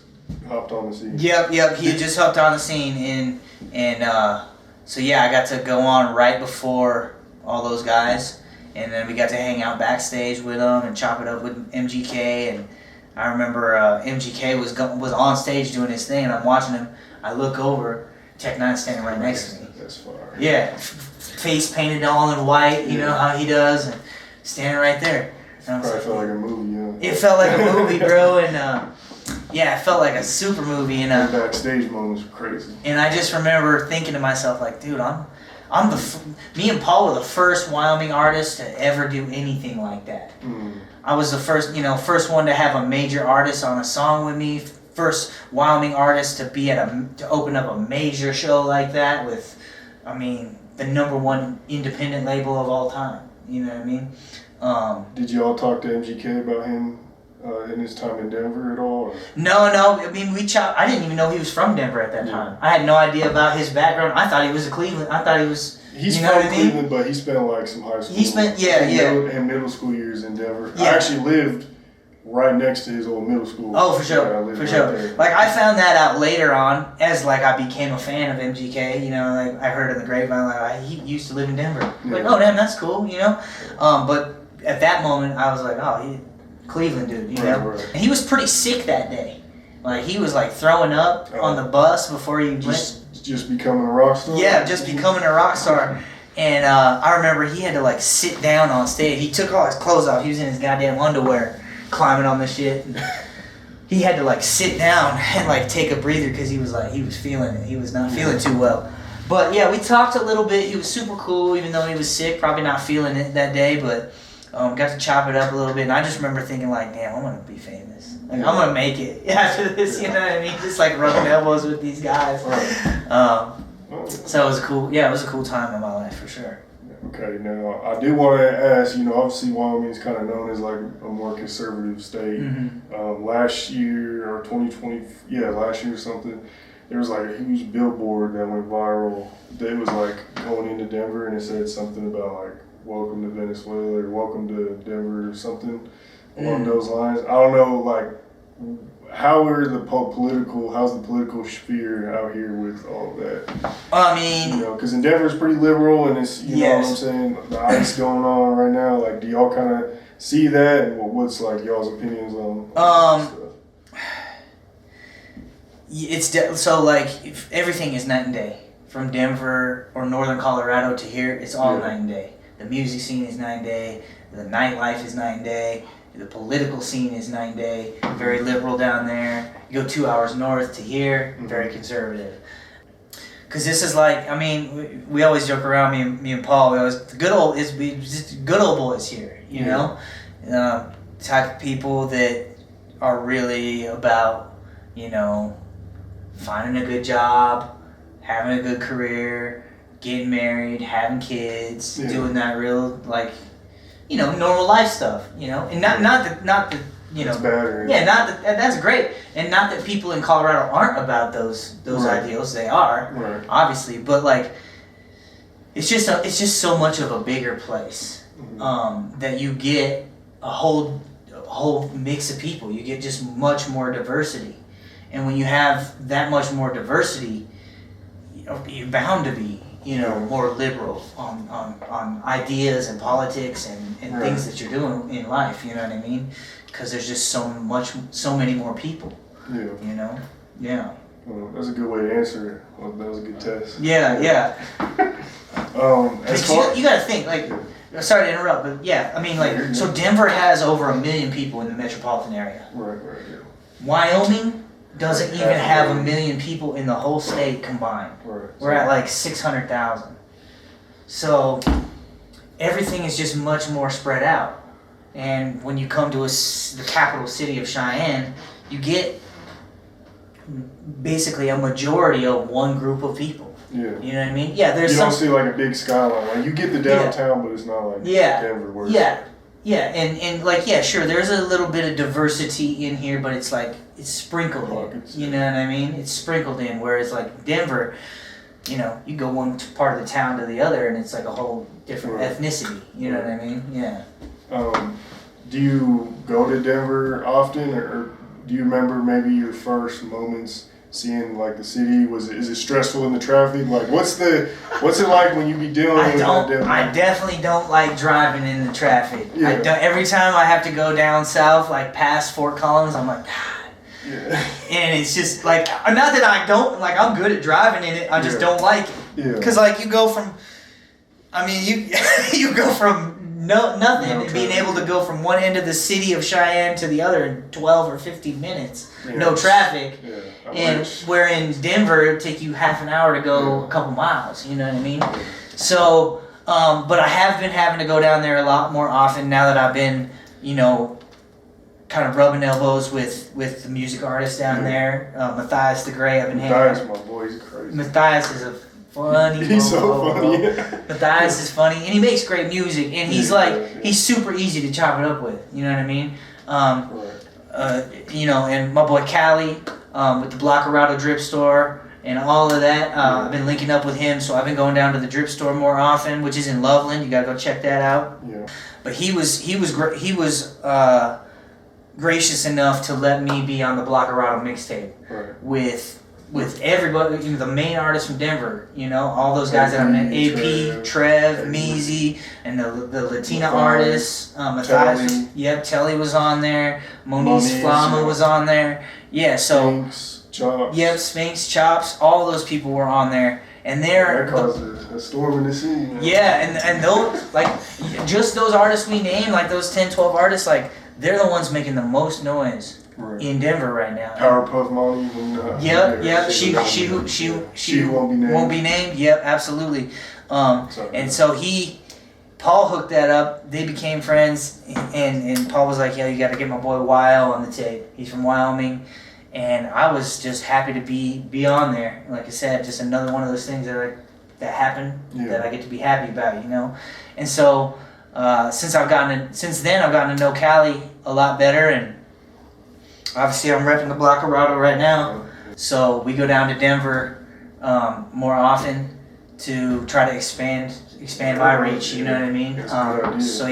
Speaker 1: hopped on the scene.
Speaker 2: Yep. He had just hopped on the scene, and so I got to go on right before all those guys, and then we got to hang out backstage with them and chop it up with MGK. And I remember MGK was on stage doing his thing, and I'm watching him. I look over, Tech Nine standing right next to me.
Speaker 1: That's far.
Speaker 2: Yeah, face painted all in white, you know how he does, and standing right there. And
Speaker 1: Probably felt like a movie, yeah.
Speaker 2: It felt like a movie, bro, and Yeah, it felt like a super movie. And
Speaker 1: the backstage moments were crazy.
Speaker 2: And I just remember thinking to myself, like, dude, me and Paul were the first Wyoming artists to ever do anything like that. I was the first one to have a major artist on a song with me. First Wyoming artist to be to open up a major show like that with, I mean, the #1 independent label of all time. You know what I mean?
Speaker 1: Did you all talk to MGK about him in his time in Denver at all? Or?
Speaker 2: No. I mean, I didn't even know he was from Denver at that time. I had no idea about his background. I thought he was a Cleveland. I thought he was.
Speaker 1: He's from Cleveland, but he spent like some high school. And middle school years in Denver. Yeah. I actually lived right next to his old middle school.
Speaker 2: Oh, for sure, for sure. Like I found that out later on, as like I became a fan of MGK. You know, like I heard in the grapevine, like he used to live in Denver. Yeah. Like, oh damn, that's cool. You know, but at that moment I was like, oh, Cleveland dude. You know, right. And he was pretty sick that day. Like he was like throwing up on the bus before he went.
Speaker 1: Just becoming a rock star?
Speaker 2: Yeah, just becoming a rock star. And I remember he had to like sit down on stage. He took all his clothes off. He was in his goddamn underwear climbing on the shit. And he had to like sit down and like take a breather because he was feeling it. He was not feeling too well. But yeah, we talked a little bit. He was super cool even though he was sick, probably not feeling it that day, but got to chop it up a little bit. And I just remember thinking like, damn, I'm going to be famous. Like, I'm going to make it after this, you know what I mean? Just like rubbing elbows with these guys. So it was a cool time in my life for sure.
Speaker 1: Okay, now I do want to ask, obviously Wyoming is kind of known as like a more conservative state. Mm-hmm. Last year or 2020, last year or something, there was like a huge billboard that went viral. That was like going into Denver and it said something about like, welcome to Venezuela or welcome to Denver or something along those lines. I don't know, like, how's the political sphere out here with all of that?
Speaker 2: I mean,
Speaker 1: because in Denver it's pretty liberal and it's, you know what I'm saying, the ice going on right now. Like, do y'all kind of see that and what's like y'all's opinions on stuff?
Speaker 2: So like if everything is night and day from Denver or northern Colorado to here. It's all night and day. The music scene is night and day. The nightlife is night and day. The political scene is night and day. Very liberal down there. You go 2 hours north to here, very conservative. Because this is like, I mean, we always joke around, me and Paul. The good old boys here, you know, type of people that are really about, finding a good job, having a good career, getting married, having kids, doing that real normal life stuff, and not that
Speaker 1: It's better.
Speaker 2: Yeah, not that that's great, and not that people in Colorado aren't about those ideals. They are, obviously, but like, it's just so much of a bigger place that you get a whole mix of people. You get just much more diversity, and when you have that much more diversity, you're bound to be more liberal on ideas and politics and things that you're doing in life, you know what I mean? Because there's just so many more people. Yeah. Yeah.
Speaker 1: Well, that's a good way to answer it. Well, that was a good test.
Speaker 2: Yeah. You gotta think, sorry to interrupt, but I mean, so Denver has over 1 million people in the metropolitan area.
Speaker 1: Right, yeah.
Speaker 2: Wyoming doesn't even have 1 million people in the whole state combined.
Speaker 1: Right.
Speaker 2: We're at like 600,000. So everything is just much more spread out. And when you come to the capital city of Cheyenne, you get basically a majority of one group of people.
Speaker 1: Yeah.
Speaker 2: You know what I mean? Yeah,
Speaker 1: you don't see like a big skyline. Like you get the downtown, but it's not like Denver. Where sure, there's a little bit of diversity in here, but it's like it's sprinkled in. You know what I mean? It's sprinkled in. Whereas like Denver, you go one part of the town to the other, and it's like a whole different ethnicity. You know what I mean? Yeah. Do you go to Denver often, or do you remember maybe your first moments seeing like the city? Is it stressful in the traffic? Like what's it like when you be dealing with Denver?
Speaker 2: I definitely don't like driving in the traffic. Yeah. Every time I have to go down south, like past Fort Collins, I'm like, God.
Speaker 1: Yeah.
Speaker 2: And it's just like, not that I don't, like I'm good at driving in it, I just don't like it.
Speaker 1: Yeah.
Speaker 2: Because like you go from nothing.
Speaker 1: No
Speaker 2: And being able to go from one end of the city of Cheyenne to the other in 12 or 15 minutes. Yeah. No traffic.
Speaker 1: Yeah.
Speaker 2: And where in Denver, it would take you half an hour to go a couple miles. You know what I mean? So, but I have been having to go down there a lot more often now that I've been, you know, kind of rubbing elbows with the music artists down there. Matthias the Gray, I've been hanging out.
Speaker 1: Matthias, my boy, he's crazy.
Speaker 2: Matthias is a funny.
Speaker 1: He's so funny.
Speaker 2: Matthias is funny, and he makes great music, and he's he's super easy to chop it up with. You know what I mean? You know, and my boy Callie with the Blockerado Drip Store and all of that. I've been linking up with him, so I've been going down to the Drip Store more often, which is in Loveland. You gotta go check that out. Yeah. But he was gracious enough to let me be on the Blockerado mixtape with everybody, you know, the main artists from Denver, you know, all those guys that I met, AP, Trev, Meezy, and the Latina artists, Matthias, Telly was on there, Moniz Flama was on there, so,
Speaker 1: Chops.
Speaker 2: Sphinx, Chops, all those people were on there, and they're...
Speaker 1: That caused a storm in the scene, man.
Speaker 2: Yeah, and those, like, just those artists we named, like those 10, 12 artists, like, they're the ones making the most noise in Denver right now.
Speaker 1: Powerpuff Mommy. She
Speaker 2: won't be named. Yep, absolutely. And so Paul hooked that up. They became friends, and Paul was like, "Yo, you got to get my boy Weil on the tape. He's from Wyoming." And I was just happy to be on there. Like I said, just another one of those things that happened that I get to be happy about, you know. And so. Since then I've gotten to know Callie a lot better, and obviously I'm repping the Blockerado right now. So we go down to Denver more often to try to expand my reach. You know what I mean? So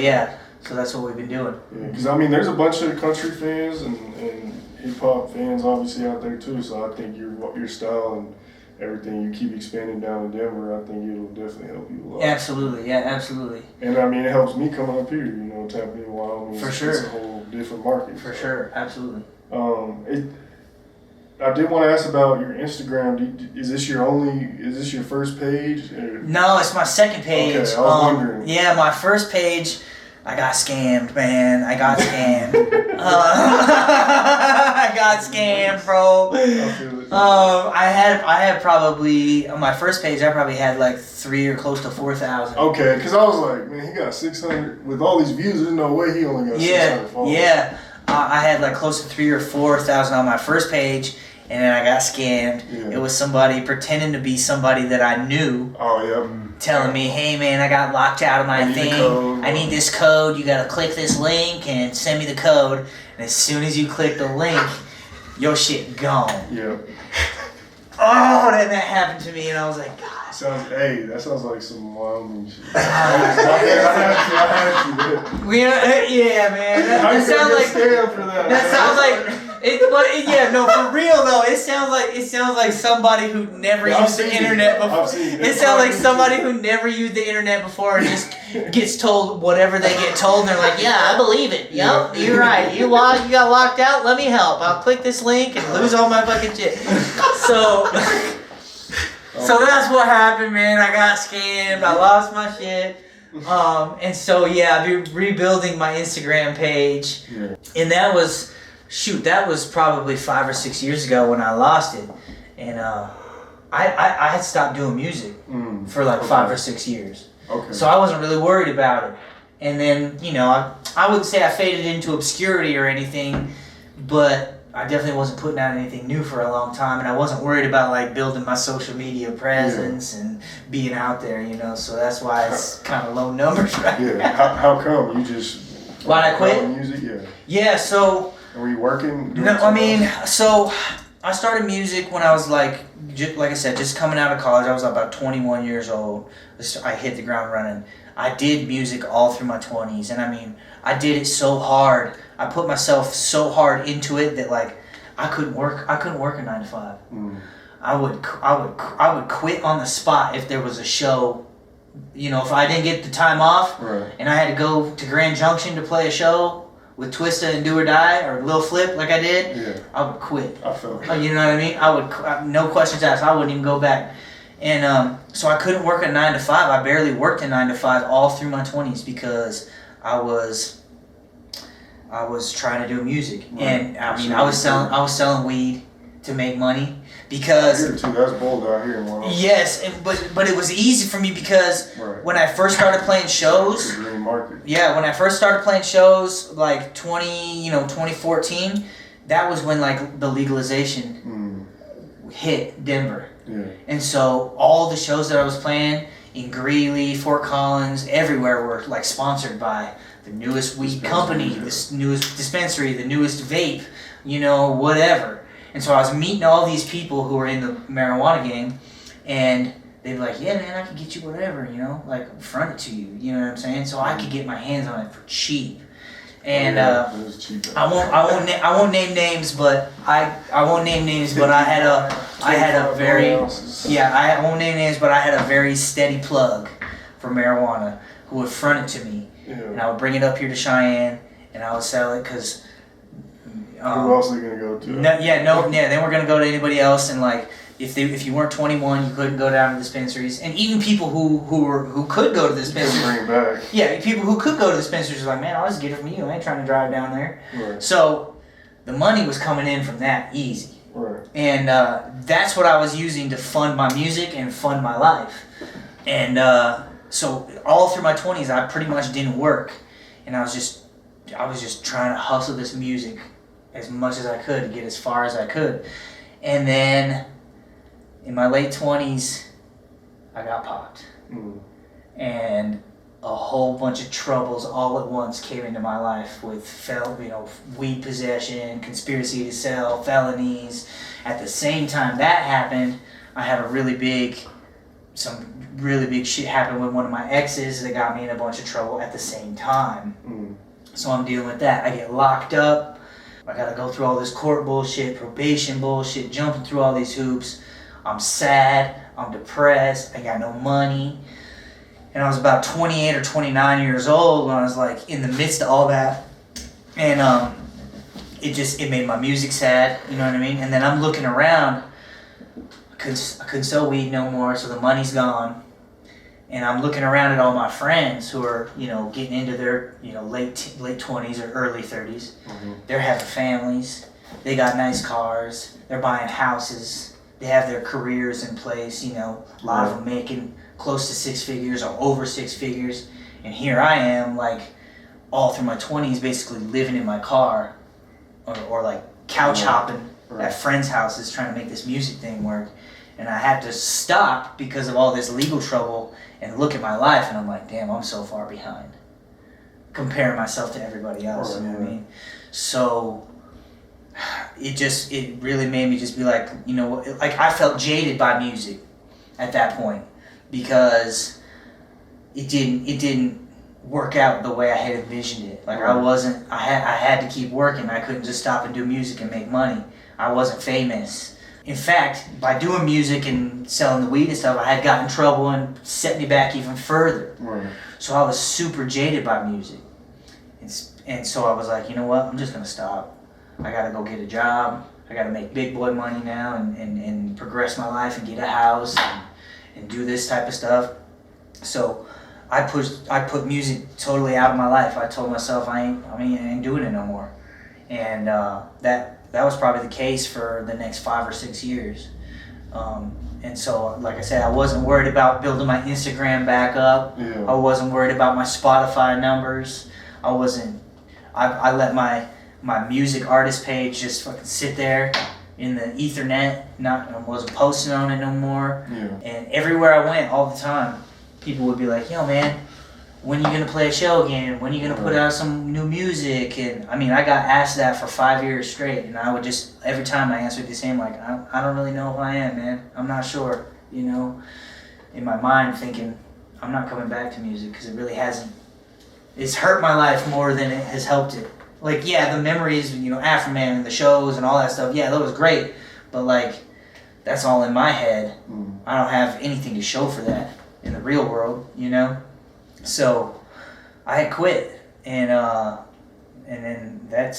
Speaker 2: that's what we've been doing.
Speaker 1: Because I mean, there's a bunch of country fans and hip hop fans obviously out there too. So I think your style and everything you keep expanding down in Denver, I think it'll definitely help you a lot.
Speaker 2: Absolutely, absolutely.
Speaker 1: And I mean, it helps me coming up here, you know, tapping in Wyoming.
Speaker 2: For sure.
Speaker 1: It's a whole different market.
Speaker 2: For sure, absolutely.
Speaker 1: I did want to ask about your Instagram. Is this your first page?
Speaker 2: No, it's my second page.
Speaker 1: Okay, I was wondering.
Speaker 2: Yeah, my first page, I got scammed, man. I got scammed. I got scammed, bro. I had probably on my first page. I probably had like 3 or close to 4,000.
Speaker 1: Okay, because I was like, man, he got 600 with all these views. There's no way he only got 600 followers.
Speaker 2: Yeah. I had like close to 3,000 or 4,000 on my first page, and then I got scammed. Yeah. It was somebody pretending to be somebody that I knew.
Speaker 1: Oh yeah.
Speaker 2: Telling me, hey man, I got locked out of my thing. I need this code. You gotta click this link and send me the code. And as soon as you click the link, your shit gone.
Speaker 1: Yeah.
Speaker 2: Oh, then that happened to me, and I was like, God.
Speaker 1: That sounds like some Wyoming shit. I had to.
Speaker 2: Yeah, man. That sounds like
Speaker 1: scam for that.
Speaker 2: That sounds like. For real though. It sounds like somebody who never used the internet before. It sounds like somebody who never used the internet before and just gets told whatever they get told, and they're like, "Yeah, I believe it. Yep, you're right. You got locked out. Let me help. I'll click this link and lose all my fucking shit." So that's what happened, man. I got scammed. I lost my shit. And so I've been rebuilding my Instagram page, and that was probably 5 or 6 years ago when I lost it, and I had stopped doing music for like 5 or 6 years.
Speaker 1: Okay.
Speaker 2: So I wasn't really worried about it, and then I wouldn't say I faded into obscurity or anything, but I definitely wasn't putting out anything new for a long time, and I wasn't worried about like building my social media presence and being out there, so that's why it's kind of low numbers right now.
Speaker 1: How come you just?
Speaker 2: Why'd I quit?
Speaker 1: Music,
Speaker 2: so.
Speaker 1: Were you working?
Speaker 2: No, I mean, so I started music when I was like I said, just coming out of college. I was about 21 years old. I hit the ground running. I did music all through my 20s, and I mean, I did it so hard. I put myself so hard into it that like I couldn't work a 9 to 5. I would quit on the spot if there was a show. If I didn't get the time off, and I had to go to Grand Junction to play a show with Twista and Do or Die or Lil Flip like I did, I would quit.
Speaker 1: I feel it.
Speaker 2: You know what I mean? I would, no questions asked. I wouldn't even go back. And so I couldn't work a 9 to 5. I barely worked a 9 to 5 all through my 20s because I was trying to do music, and I mean, I was selling weed to make money because.
Speaker 1: Here too, that's bold out here.
Speaker 2: Yes, but it was easy for me because when I first started playing shows.
Speaker 1: Green market.
Speaker 2: Yeah, when I first started playing shows, like 2014, that was when like the legalization hit Denver.
Speaker 1: Yeah.
Speaker 2: And so all the shows that I was playing in Greeley, Fort Collins, everywhere were like sponsored by the newest weed company, the newest dispensary, the newest vape, whatever. And so I was meeting all these people who were in the marijuana game, and they'd be like, yeah, man, I can get you whatever, like front it to you, you know what I'm saying? So I could get my hands on it for cheap. And I won't name names, but I won't name names, but I had a very I won't name names, but I had a very steady plug for marijuana who would front it to me, and I would bring it up here to Cheyenne, and I would sell it because.
Speaker 1: Who else are they gonna go to?
Speaker 2: They weren't gonna go to anybody else, and like if you weren't 21, you couldn't go down to dispensaries, and even people who could go to the dispensaries.
Speaker 1: Bring it back.
Speaker 2: Yeah, people who could go to dispensaries were like, man, I'll just get it from you. I ain't trying to drive down there.
Speaker 1: Right.
Speaker 2: So the money was coming in from that easy.
Speaker 1: Right.
Speaker 2: And that's what I was using to fund my music and fund my life. And so all through my 20s, I pretty much didn't work, and I was just trying to hustle this music as much as I could to get as far as I could. And then in my late 20s, I got popped. And a whole bunch of troubles all at once came into my life with weed possession, conspiracy to sell, felonies. At the same time that happened, I had some really big shit happen with one of my exes that got me in a bunch of trouble at the same time. So I'm dealing with that. I get locked up. I gotta go through all this court bullshit, probation bullshit, jumping through all these hoops. I'm sad, I'm depressed, I got no money. And I was about 28 or 29 years old when I was like in the midst of all that. And it made my music sad, you know what I mean? And then I'm looking around, I couldn't sell weed no more, so the money's gone. And I'm looking around at all my friends who are, getting into their, late 20s or early 30s. They're having families. They got nice cars. They're buying houses. They have their careers in place. A lot of them making close to 6 figures or over 6 figures. And here I am, like, all through my 20s, basically living in my car or like couch hopping at friends' houses trying to make this music thing work. And I had to stop because of all this legal trouble and look at my life, and I'm like, damn, I'm so far behind. Comparing myself to everybody else, you know what I mean? So it really made me just be like, like I felt jaded by music at that point because it didn't work out the way I had envisioned it. Like I had to keep working. I couldn't just stop and do music and make money. I wasn't famous. In fact, by doing music and selling the weed and stuff, I had gotten in trouble and set me back even further. So I was super jaded by music. And so I was like, you know what, I'm just going to stop. I got to go get a job. I got to make big boy money now and progress my life and get a house and do this type of stuff. So I put music totally out of my life. I told myself I ain't doing it no more. And that was probably the case for the next 5 or 6 years. And so, like I said, I wasn't worried about building my Instagram back up. I wasn't worried about my Spotify numbers. I let my music artist page just fucking sit there in the ethernet. I wasn't posting on it no more. And everywhere I went all the time, people would be like, yo, man, when you gonna play a show again? When you gonna put out some new music? And I got asked that for 5 years straight, and I would just, every time I answered the same, like, I don't really know if I am, man. I'm not sure, in my mind thinking, I'm not coming back to music because it really hasn't, it's hurt my life more than it has helped it. Like, yeah, the memories, Afroman and the shows and all that stuff, yeah, that was great, but like, that's all in my head. I don't have anything to show for that in the real world, So I had quit, and then that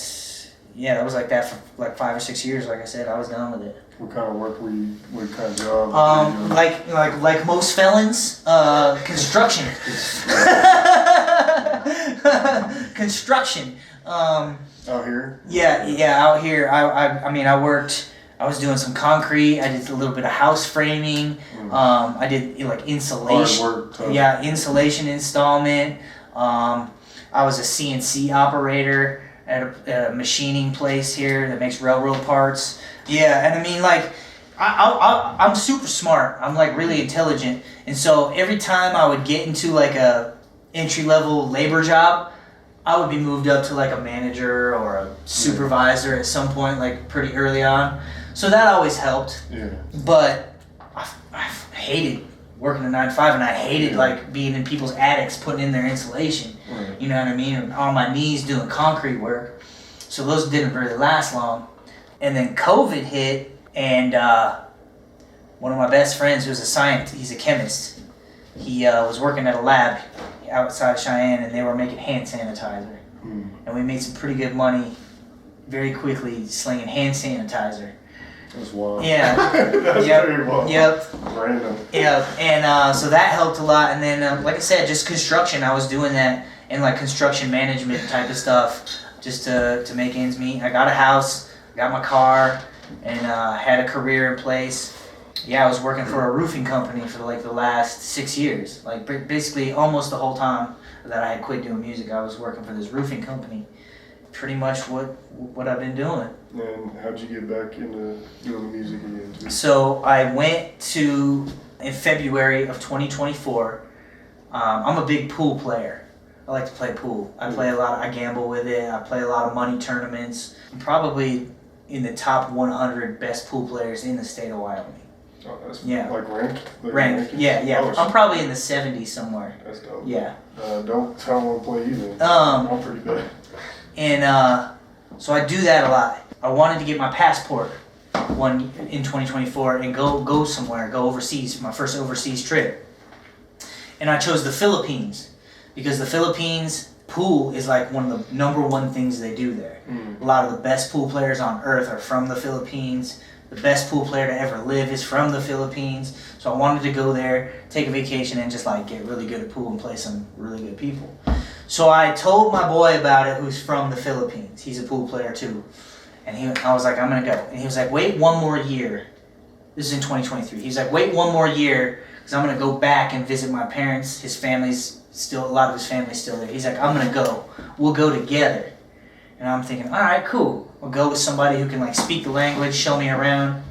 Speaker 2: was like that for like 5 or 6 years. Like I said, I was done with it.
Speaker 1: What kind of work what kind of job?
Speaker 2: Like most felons, construction. construction.
Speaker 1: Out here?
Speaker 2: Yeah, out here. I mean, I was doing some concrete. I did a little bit of house framing. I did like insulation.
Speaker 1: Hard work,
Speaker 2: yeah, insulation installment. I was a CNC operator at a machining place here that makes railroad parts. Yeah, and I mean, like, I'm super smart. I'm like really intelligent, and so every time I would get into like a entry-level labor job, I would be moved up to like a manager or a supervisor at some point, like pretty early on. So that always helped.
Speaker 1: Yeah.
Speaker 2: But I hated working a 9 to 5, and I hated like being in people's attics putting in their insulation.
Speaker 1: Right.
Speaker 2: You know what I mean? And on my knees doing concrete work. So those didn't really last long. And then COVID hit, and one of my best friends, who's a scientist, he's a chemist. He was working at a lab outside of Cheyenne, and they were making hand sanitizer. And we made some pretty good money very quickly slinging hand sanitizer.
Speaker 1: That's wild.
Speaker 2: Yeah.
Speaker 1: That's very wild.
Speaker 2: Yep.
Speaker 1: Random.
Speaker 2: Yep. And so that helped a lot. And then, like I said, just construction. I was doing that and like construction management type of stuff just to make ends meet. I got a house, got my car, and had a career in place. Yeah, I was working for a roofing company for like the last 6 years. Like basically almost the whole time that I had quit doing music, I was working for this roofing company. Pretty much what I've been doing.
Speaker 1: And how'd you get back into doing music again too?
Speaker 2: So I went in February of 2024. I'm a big pool player. I like to play pool. I play a lot. I gamble with it. I play a lot of money tournaments. I'm probably in the top 100 best pool players in the state of Wyoming.
Speaker 1: Oh, that's like ranked?
Speaker 2: Ranked, yeah.
Speaker 1: Oh,
Speaker 2: I'm probably in the 70s somewhere.
Speaker 1: That's dope.
Speaker 2: Yeah.
Speaker 1: Don't tell them to play you then. I'm pretty bad.
Speaker 2: And so I do that a lot. I wanted to get my passport in 2024 and go somewhere, go overseas, my first overseas trip. And I chose the Philippines because the Philippines pool is like one of the number one things they do there. A lot of the best pool players on earth are from the Philippines. The best pool player to ever live is from the Philippines. So I wanted to go there, take a vacation, and just like get really good at pool and play some really good people. So I told my boy about it, who's from the Philippines. He's a pool player too. And I was like, I'm going to go. And he was like, wait one more year. This is in 2023. He's like, wait one more year because I'm going to go back and visit my parents. His family's still, a lot of his family's still there. He's like, I'm going to go. We'll go together. And I'm thinking, all right, cool. We'll go with somebody who can like speak the language, show me around.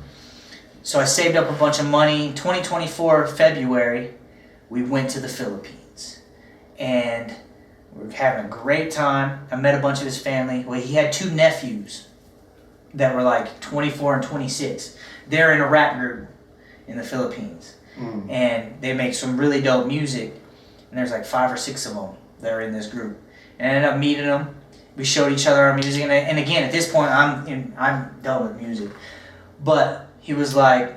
Speaker 2: So I saved up a bunch of money. 2024, February, we went to the Philippines. And we were having a great time. I met a bunch of his family. Well, he had 2 nephews that were like 24 and 26. They're in a rap group in the Philippines. And they make some really dope music. And there's like 5 or 6 of them that are in this group. And I ended up meeting them. We showed each other our music. And again, at this point, I'm done with music. But he was like,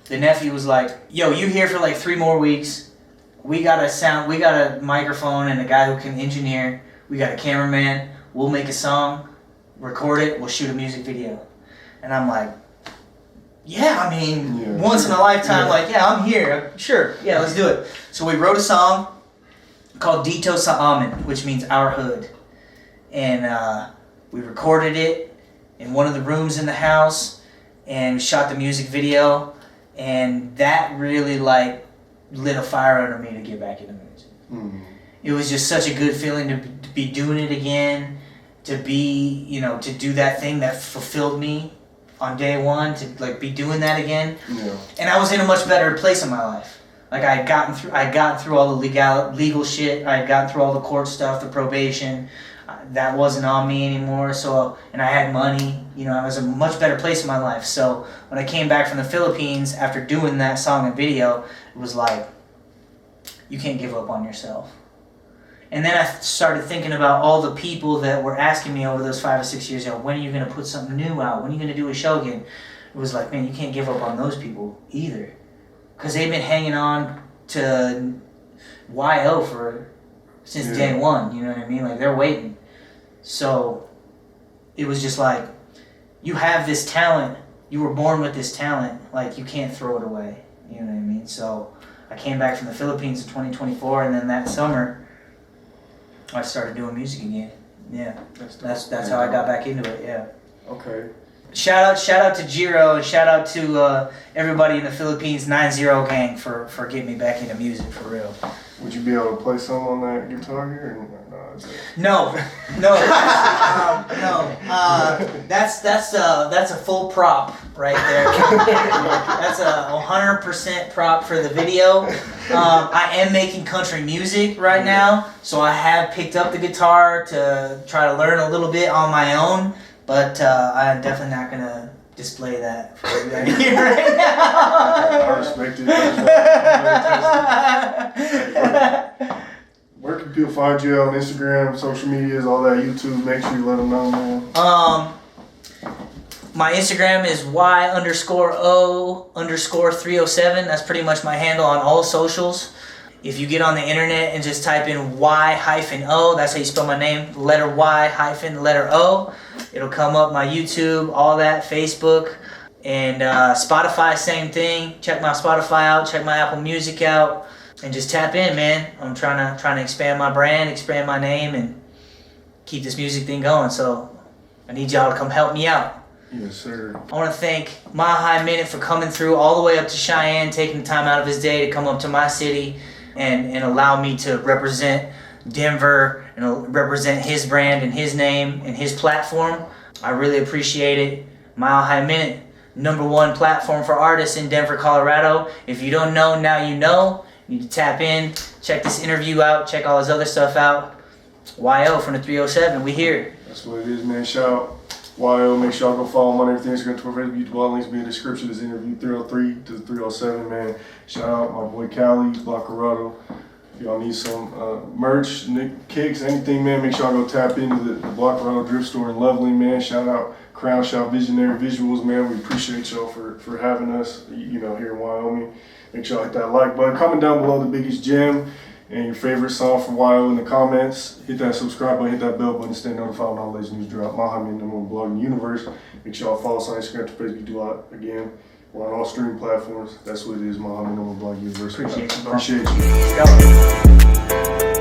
Speaker 2: the nephew was like, yo, you here for like 3 more weeks. We got a microphone and a guy who can engineer. We got a cameraman. We'll make a song, record it, we'll shoot a music video. And I'm like, yeah, I mean, once in a lifetime, like, yeah, I'm here. Sure, yeah, let's do it. So we wrote a song called Dito Sa Amin, which means our hood. And we recorded it in one of the rooms in the house, and we shot the music video, and that really like lit a fire under me to get back into music. It was just such a good feeling to be doing it again, to be, to do that thing that fulfilled me on day one, to like be doing that again. And I was in a much better place in my life. Like I had gotten through all the legal shit. I had gotten through all the court stuff, the probation. That wasn't on me anymore. So, and I had money. I was in a much better place in my life. So when I came back from the Philippines after doing that song and video, it was like, you can't give up on yourself. And then I started thinking about all the people that were asking me over those 5 or 6 years, when are you going to put something new out? When are you going to do a show again? It was like, man, you can't give up on those people either. Because they've been hanging on to YO since day one, you know what I mean? Like, they're waiting. So it was just like, you have this talent. You were born with this talent. Like, you can't throw it away. You know what I mean? So I came back from the Philippines in 2024, and then that summer, I started doing music again. Yeah, that's how I got back into it. Yeah.
Speaker 1: Okay.
Speaker 2: Shout out to Jiro, and shout out to everybody in the Philippines 90 gang for getting me back into music for real.
Speaker 1: Would you be able to play some on that guitar here?
Speaker 2: No. That's a full prop right there. That's a 100% prop for the video. I am making country music right now, so I have picked up the guitar to try to learn a little bit on my own. But I'm definitely not going to display that for everybody here right now.
Speaker 1: I respect it. Where can people find you on Instagram, social medias, all that, YouTube? Make sure you let them know, man.
Speaker 2: My Instagram is Y_O_307. That's pretty much my handle on all socials. If you get on the internet and just type in Y-O, that's how you spell my name, letter Y-letter O. It'll come up, my YouTube, all that, Facebook, and Spotify, same thing. Check my Spotify out, check my Apple Music out, and just tap in, man. I'm trying to expand my brand, expand my name, and keep this music thing going. So I need y'all to come help me out.
Speaker 1: Yes, sir.
Speaker 2: I want to thank Mile High Minute for coming through all the way up to Cheyenne, taking the time out of his day to come up to my city and allow me to represent Denver and represent his brand and his name and his platform. I really appreciate it. Mile High Minute, #1 platform for artists in Denver, Colorado. If you don't know, now you know. You need to tap in, check this interview out, check all his other stuff out. YO from the 307, we here.
Speaker 1: That's what it is, man. Shout out YO. Make sure y'all go follow him on everything. Instagram, Twitter, Facebook. All links be in the description of this interview. 303 to 307, man. Shout out my boy Cali, Blockerado. If y'all need some merch, kicks, anything, man, make sure y'all go tap into the Blockerado Drift Store in Loveland, man. Shout out Crown Shop Visionary Visuals, man. We appreciate y'all for having us, here in Wyoming. Make sure y'all hit that like button. Comment down below the biggest gem and your favorite song from YO in the comments. Hit that subscribe button, hit that bell button, stay notified when all the latest news drop. Mile High Minute, #1 blog in the universe. Make sure y'all follow us on Instagram, Facebook, do that again. We're on all streaming platforms. That's what it is, Mile High Minute, #1 blog in the universe.
Speaker 2: Appreciate you, bro.
Speaker 1: Appreciate you.
Speaker 2: Let's go.